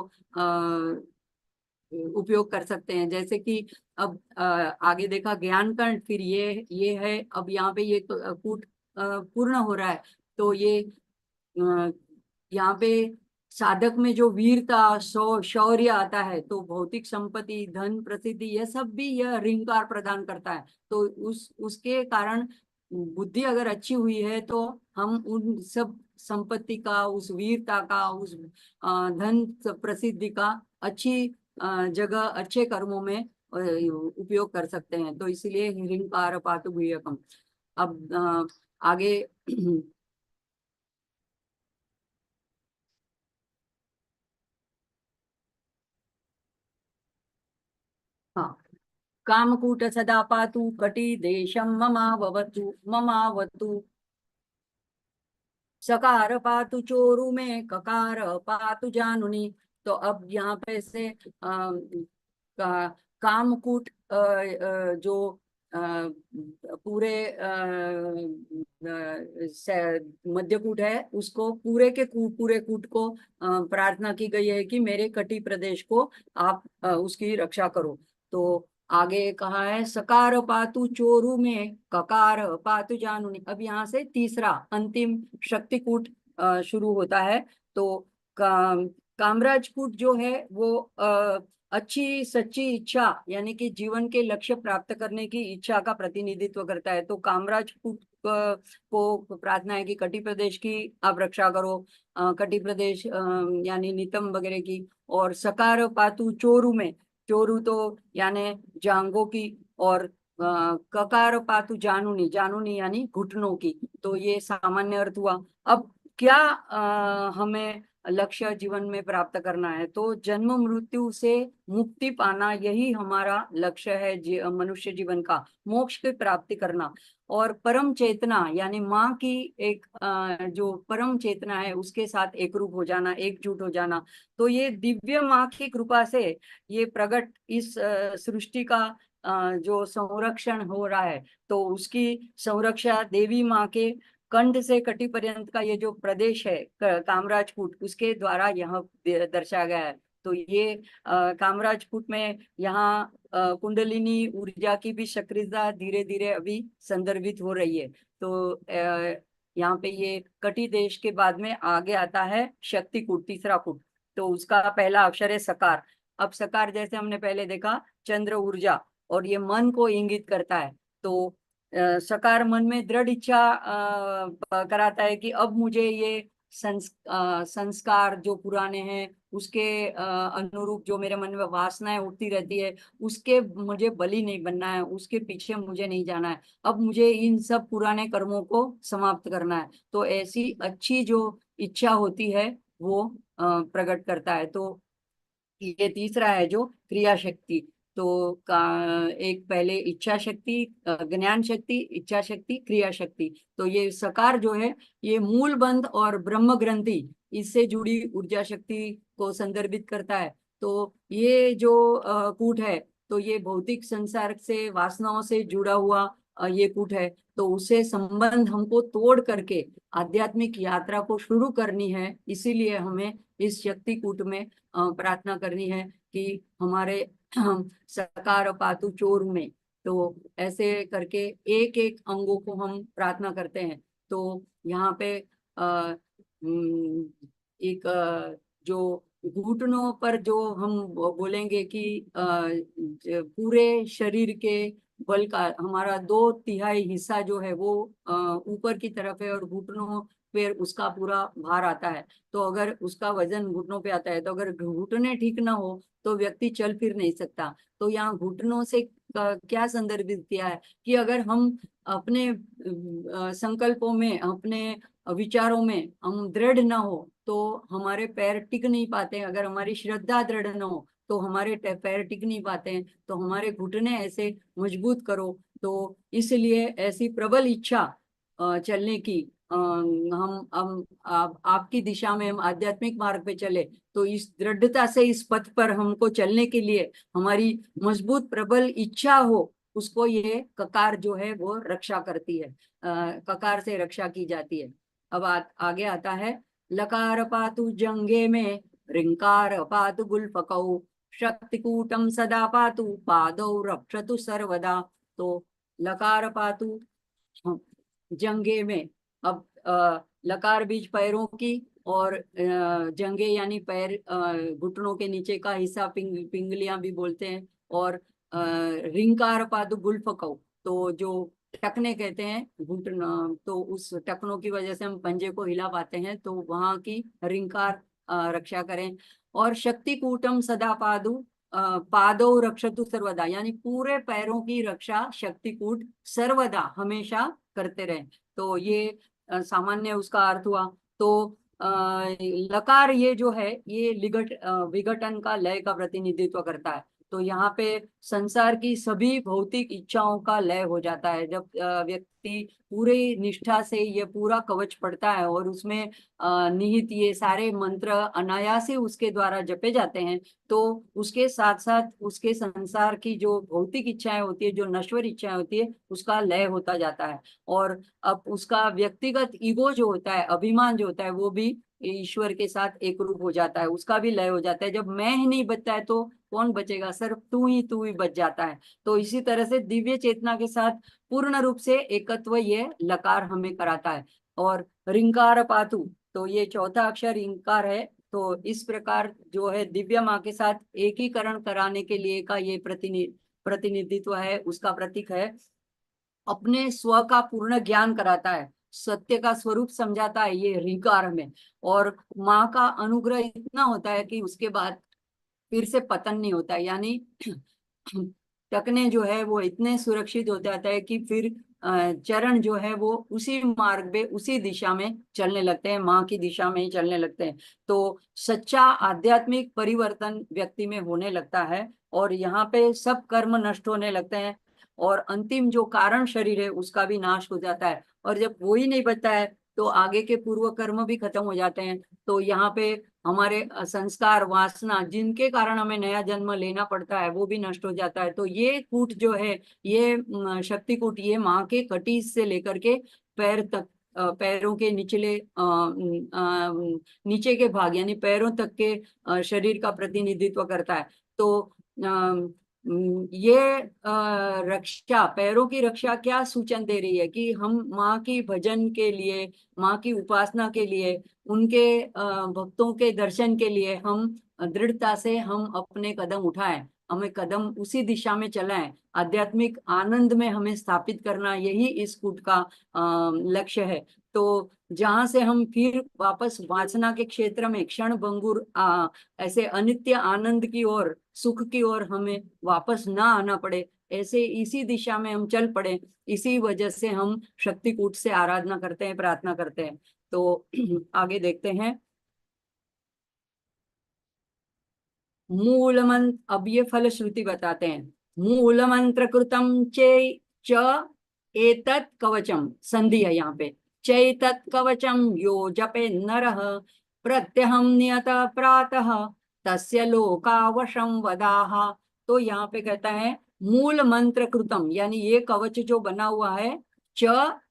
उपयोग कर सकते हैं। जैसे कि अब आगे देखा ज्ञान कंठ, फिर ये है, अब यहाँ पे ये कूट पूर्ण हो रहा है। तो ये यहाँ पे साधक में जो वीरता शौर्य आता है, तो भौतिक संपत्ति धन प्रसिद्धि यह सब भी यह रिंकार प्रदान करता है। तो उसके कारण बुद्धि अगर अच्छी हुई है तो हम उन सब संपत्ति का, उस वीरता का, उस धन प्रसिद्धि का अच्छी जगह अच्छे कर्मों में उपयोग कर सकते हैं। तो इसीलिए हिरिंकार पातु गुह्यकम। अब आगे हाँ, कामकूट सदा पातु कटी देशम ममावतु ममावतु, सकार पातु चोरु में ककार पातु जानुनी। तो अब यहाँ पे से कामकूट जो पूरे मध्यकूट है उसको पूरे के पूरे कूट को प्रार्थना की गई है कि मेरे कटी प्रदेश को आप उसकी रक्षा करो। तो आगे कहा है सकार पातु चोरु में ककार पातु जानुनी। अब यहाँ से तीसरा अंतिम शक्तिकूट शुरू होता है। तो कामराज कूट जो है वो अच्छी सच्ची इच्छा यानी कि जीवन के लक्ष्य प्राप्त करने की इच्छा का प्रतिनिधित्व करता है। तो कामराज कूट को प्रार्थना है कि कटी प्रदेश की आप रक्षा करो, कटी प्रदेश यानी नितम वगैरह की। और सकार पातु चोरु में, चोरु तो यानी जांघों की, और ककार पातु जानुनी, जानुनी यानी घुटनों की। तो ये सामान्य अर्थ हुआ। अब क्या हमें लक्ष्य जीवन में प्राप्त करना है, तो जन्म मृत्यु से मुक्ति पाना यही हमारा लक्ष्य है मनुष्य जीवन का, मोक्ष की प्राप्ति करना। और परम चेतना यानी माँ की एक जो परम चेतना है उसके साथ एक रूप हो जाना, एकजुट हो जाना। तो ये दिव्य माँ की कृपा से ये प्रकट इस सृष्टि का जो संरक्षण हो रहा है, तो उसकी संरक्षा देवी माँ के कंठ से कटी पर्यंत का ये जो प्रदेश है कामराजकूट, उसके द्वारा यहाँ दर्शाया गया है। तो ये कामराजकूट में यहाँ कुंडलिनी ऊर्जा की भी सक्रियता धीरे धीरे अभी संदर्भित हो रही है। तो यहाँ पे ये कटी देश के बाद में आगे आता है शक्तिकूट, तीसरा कूट। तो उसका पहला अक्षर है सकार। अब सकार जैसे हमने पहले देखा चंद्र ऊर्जा, और ये मन को इंगित करता है। तो सकार मन में दृढ़ इच्छा कराता है कि अब मुझे ये संस्कार जो पुराने हैं उसके अनुरूप जो मेरे मन में वासनाएं उठती रहती है उसके मुझे बलि नहीं बनना है, उसके पीछे मुझे नहीं जाना है। अब मुझे इन सब पुराने कर्मों को समाप्त करना है। तो ऐसी अच्छी जो इच्छा होती है वो प्रकट करता है। तो ये तीसरा है जो क्रिया शक्ति। तो एक पहले इच्छा शक्ति, ज्ञान शक्ति, इच्छा शक्ति, क्रिया शक्ति। तो ये सकार जो है ये मूल बंध और ब्रह्म ग्रंथि इससे जुड़ी ऊर्जा शक्ति को संदर्भित करता है। तो ये जो कूट है तो ये भौतिक संसार से, वासनाओं से जुड़ा हुआ ये कूट है। तो उसे संबंध हमको तोड़ करके आध्यात्मिक यात्रा को शुरू करनी है। इसीलिए हमें इस शक्ति कूट में प्रार्थना करनी है कि हमारे सकार पातु चोर में। तो ऐसे करके एक एक अंगों को हम प्रार्थना करते हैं। तो यहाँ पे एक जो घुटनों पर जो हम बोलेंगे कि पूरे शरीर के बल का हमारा 2/3 हिस्सा जो है वो ऊपर की तरफ है और घुटनों पे उसका पूरा भार आता है। तो अगर उसका वजन घुटनों पे आता है तो अगर घुटने ठीक ना हो तो व्यक्ति चल फिर नहीं सकता। तो यहाँ घुटनों से क्या संदर्भित किया है कि अगर हम अपने संकल्पों में, अपने विचारों में हम दृढ़ ना हो तो हमारे पैर टिक नहीं पाते हैं। अगर हमारी श्रद्धा दृढ़ न हो तो हमारे पैर टिक नहीं पाते हैं। तो हमारे घुटने ऐसे मजबूत करो। तो इसलिए ऐसी प्रबल इच्छा चलने की, हम आपकी दिशा में, हम आध्यात्मिक मार्ग पे चले। तो इस दृढ़ता से इस पथ पर हमको चलने के लिए हमारी मजबूत प्रबल इच्छा हो, उसको ये ककार जो है वो रक्षा करती है। ककार से रक्षा की जाती है। अब आगे आता है, लकार पातु जंगे में, ऋंकार पातु गुल्फकौ, शक्तिकूटम सदा पातु पादौ रक्षतु सर्वदा। तो लकार पातु जंगे में। अब लकार बीज पैरों की और जंगे यानी पैर, घुटनों के नीचे का हिस्सा, पिंगलियां भी बोलते हैं। और रिंकार पादु गुल्फकौ, तो जो टकने कहते हैं घुटना, तो उस टकनों की वजह से हम पंजे को हिला पाते हैं। तो वहां की रिंकार रक्षा करें। और शक्ति कूटम सदा पादु पादो रक्षतु सर्वदा, यानी पूरे पैरों की रक्षा शक्तिकूट सर्वदा हमेशा करते रहे। तो ये सामान्य उसका अर्थ हुआ। तो लकार ये जो है ये विघटन का, लय का प्रतिनिधित्व करता है। तो यहाँ पे संसार की सभी भौतिक इच्छाओं का लय हो जाता है जब व्यक्ति पूरी निष्ठा से ये पूरा कवच पढ़ता है और उसमें निहित ये सारे मंत्र अनायास ही उसके द्वारा जपे जाते हैं। तो उसके साथ साथ उसके संसार की जो भौतिक इच्छाएं होती है, जो नश्वर इच्छाएं होती है, उसका लय होता जाता है। और अब उसका व्यक्तिगत ईगो जो होता है, अभिमान जो होता है, वो भी ईश्वर के साथ एक रूप हो जाता है, उसका भी लय हो जाता है। जब मैं ही नहीं बचता है तो कौन बचेगा, सिर्फ तू ही बच जाता है। तो इसी तरह से दिव्य चेतना के साथ पूर्ण रूप से एकत्व ये लकार हमें कराता है। और रिंकार पातु, तो ये चौथा अक्षर रिंकार है। तो इस प्रकार जो है दिव्य माँ के साथ एकीकरण कराने के लिए का ये प्रतिनिधित्व है, उसका प्रतीक है। अपने स्व का पूर्ण ज्ञान कराता है, सत्य का स्वरूप समझाता है ये ऋकार में। और माँ का अनुग्रह इतना होता है कि उसके बाद फिर से पतन नहीं होता है। यानी टकने जो है वो इतने सुरक्षित हो जाता है कि फिर चरण जो है वो उसी मार्ग पे, उसी दिशा में चलने लगते हैं, माँ की दिशा में ही चलने लगते हैं। तो सच्चा आध्यात्मिक परिवर्तन व्यक्ति में होने लगता है और यहाँ पे सब कर्म नष्ट होने लगते हैं और अंतिम जो कारण शरीर है उसका भी नाश हो जाता है। और जब वो ही नहीं बचता है तो आगे के पूर्व कर्म भी खत्म हो जाते हैं। तो यहाँ पे हमारे संस्कार, वासना जिनके कारण हमें नया जन्म लेना पड़ता है वो भी नष्ट हो जाता है। तो ये कूट जो है, ये शक्ति कूट, ये माँ के कटीज से लेकर के पैर तक, पैरों के निचले नीचे के भाग यानी पैरों तक के शरीर का प्रतिनिधित्व करता है। तो ये रक्षा, पैरों की रक्षा क्या सूचन दे रही है कि हम माँ की भजन के लिए, माँ की उपासना के लिए, उनके भक्तों के दर्शन के लिए हम दृढ़ता से हम अपने कदम उठाएं, हमें कदम उसी दिशा में चलाएं। आध्यात्मिक आनंद में हमें स्थापित करना, यही इस कूट का लक्ष्य है। तो जहां से हम फिर वापस वासना के क्षेत्र में क्षण भंगुर ऐसे अनित्य आनंद की ओर, सुख की ओर हमें वापस ना आना पड़े, ऐसे इसी दिशा में हम चल पड़े। इसी वजह से हम शक्तिकूट से आराधना करते हैं, प्रार्थना करते हैं। तो आगे देखते हैं। मूल मंत्र, अब ये फलश्रुति बताते हैं। मूल मंत्र कृतम चे च एतत् कवचम, संधि है यहाँ पे, चैतत् कवचम यो जपे नरः प्रत्यहम नियत प्रातः तस्य लोकावशं वदाह। तो यहाँ पे कहता है मूल मंत्र कृतम, यानी ये कवच जो बना हुआ है, च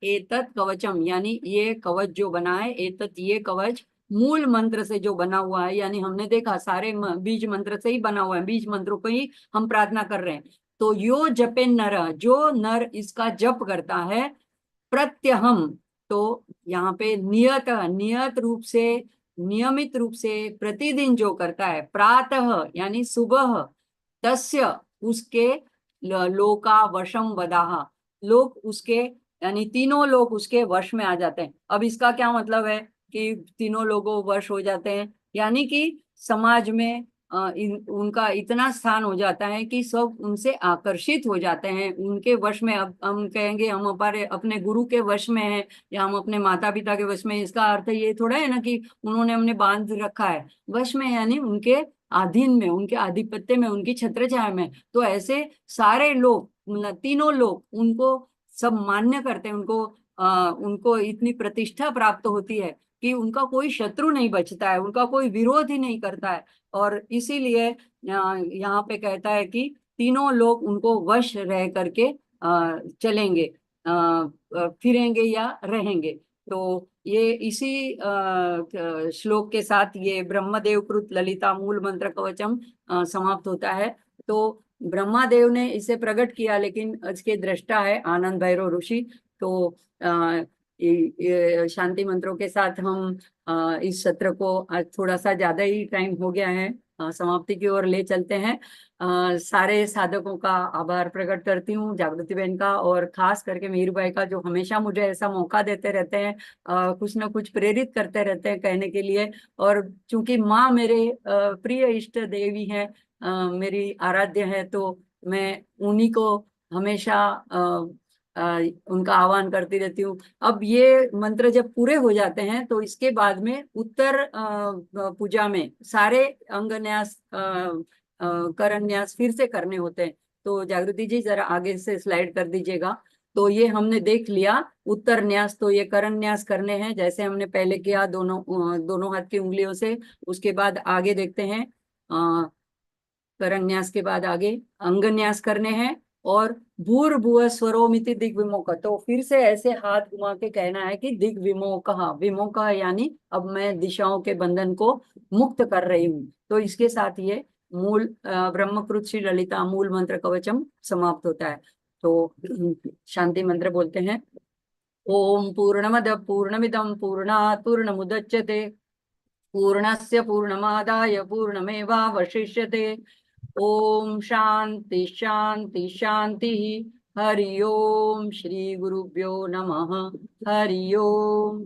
एतत् कवचम, यानी ये कवच जो बना है, एतत् ये कवच मूल मंत्र से जो बना हुआ है, यानी हमने देखा सारे बीज मंत्र से ही बना हुआ है, बीज मंत्रों को ही हम प्रार्थना कर रहे हैं। तो यो जपे नर, जो नर इसका जप करता है, प्रत्यहम, तो यहाँ पे नियत, नियत रूप से, नियमित रूप से प्रतिदिन जो करता है, प्रातः यानी सुबह, तस्य उसके लोका वशम वदाह, लोग उसके, यानी तीनों लोग उसके वश में आ जाते हैं। अब इसका क्या मतलब है कि तीनों लोगों वश हो जाते हैं, यानी कि समाज में उनका इतना स्थान हो जाता है कि सब उनसे आकर्षित हो जाते हैं, उनके वश में। अब हम कहेंगे हम हमारे अपने गुरु के वश में हैं या हम अपने माता पिता के वश में, इसका अर्थ ये थोड़ा है ना कि उन्होंने हमने बांध रखा है। वश में यानी उनके अधीन में, उनके आधिपत्य में, उनकी छत्रछाया में। तो ऐसे सारे लोग, मतलब तीनों लोग उनको सब मान्य करते हैं, उनको उनको इतनी प्रतिष्ठा प्राप्त होती है कि उनका कोई शत्रु नहीं बचता है, उनका कोई विरोध ही नहीं करता है। और इसीलिए यहाँ पे कहता है कि तीनों लोग उनको वश रह करके चलेंगे, फिरेंगे या रहेंगे। तो ये इसी श्लोक के साथ ये ब्रह्मदेव कृत ललिता मूल मंत्र कवचम समाप्त होता है। तो ब्रह्मादेव ने इसे प्रकट किया, लेकिन इसके दृष्टा है आनंद भैरव ऋषि। तो शांति मंत्रों के साथ हम इस सत्र को, आज थोड़ा सा ज्यादा ही टाइम हो गया है, समाप्ति की ओर ले चलते हैं। सारे साधकों का आभार प्रकट करती हूँ, जागृति बहन का और खास करके मीर भाई का, जो हमेशा मुझे ऐसा मौका देते रहते हैं, कुछ ना कुछ प्रेरित करते रहते हैं कहने के लिए। और चूंकि माँ मेरे प्रिय इष्ट देवी है, मेरी आराध्य है, तो मैं उन्हीं को हमेशा उनका आह्वान करती रहती हूँ। अब ये मंत्र जब पूरे हो जाते हैं तो इसके बाद में उत्तर पूजा में सारे अंगन्यास, करन्यास फिर से करने होते हैं। तो जागृति जी जरा आगे से स्लाइड कर दीजिएगा। तो ये हमने देख लिया उत्तर न्यास, तो ये करन्यास करने हैं जैसे हमने पहले किया, दोनों दोनों हाथ की उंगलियों से। उसके बाद आगे देखते हैं, करन्यास के बाद आगे अंगन्यास करने हैं। और भूर्भुव स्वरोमिति दिग्विमोख, तो फिर से ऐसे हाथ घुमा के कहना है कि दिग्विमोख, विमोख यानी अब मैं दिशाओं के बंधन को मुक्त कर रही हूँ। तो इसके साथ ये मूल ब्रह्मकृत श्री ललिता मूल मंत्र कवचम समाप्त होता है। तो शांति मंत्र बोलते हैं। ओम पूर्णमद पूर्णमिदं पूर्णात् पूर्णमुदच्यते पूर्णस्य पूर्णमादाय पूर्णमेवावशिष्यते। ओम शांति शांति शांति। हरि ओम श्री गुरुभ्यो नमः। हरि ओम।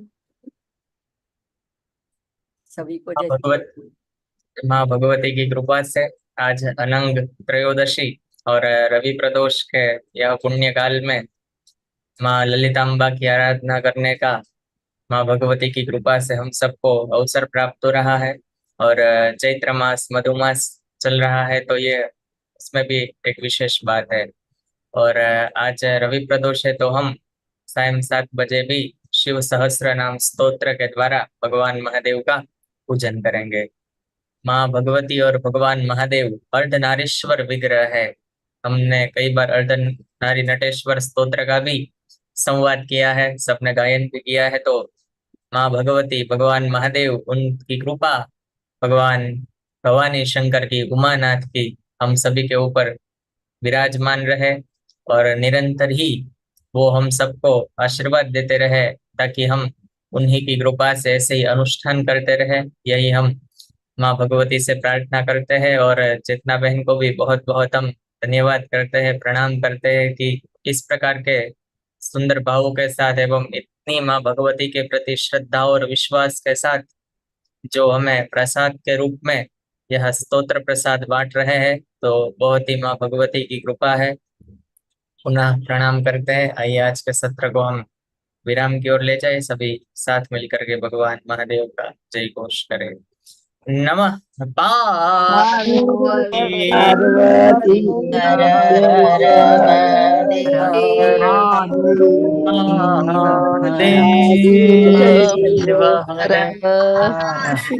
सभी को जय श्री। माँ भगवती की कृपा से आज अनंग त्रयोदशी और रवि प्रदोष के यह पुण्य काल में माँ ललिताम्बा की आराधना करने का माँ भगवती की कृपा से हम सबको अवसर प्राप्त हो रहा है। और चैत्र मास मधुमास चल रहा है, तो ये इसमें भी एक विशेष बात है। और आज रवि प्रदोष है, तो हम सायं 7 बजे भी शिव सहस्त्र नाम स्तोत्र के द्वारा भगवान महादेव का पूजन करेंगे। माँ भगवती और भगवान महादेव अर्धनारीश्वर विग्रह है। हमने कई बार अर्धनारी नटेश्वर स्तोत्र का भी संवाद किया है, सबने गायन भी किया है। तो माँ भगवती भगवान महादेव उनकी कृपा, भगवान भवानी शंकर की, उमानाथ की हम सभी के ऊपर विराजमान रहे और निरंतर ही वो हम सबको आशीर्वाद देते रहे, ताकि हम उन्हीं की कृपा से ऐसे ही अनुष्ठान करते रहे। यही हम माँ भगवती से प्रार्थना करते हैं। और चेतना बहन को भी बहुत बहुत हम धन्यवाद करते हैं, प्रणाम करते हैं कि इस प्रकार के सुंदर भावों के साथ एवं इतनी माँ भगवती के प्रति श्रद्धा और विश्वास के साथ जो हमें प्रसाद के रूप में यह स्तोत्र प्रसाद बांट रहे हैं, तो बहुत ही माँ भगवती की कृपा है। पुनः प्रणाम करते हैं। आइए आज के सत्र को हम विराम की ओर ले जाए, सभी साथ मिलकर के भगवान महादेव का जय घोष करें। नमः पार्वती पार्वती हर हर महादेव महादेव हर हर हर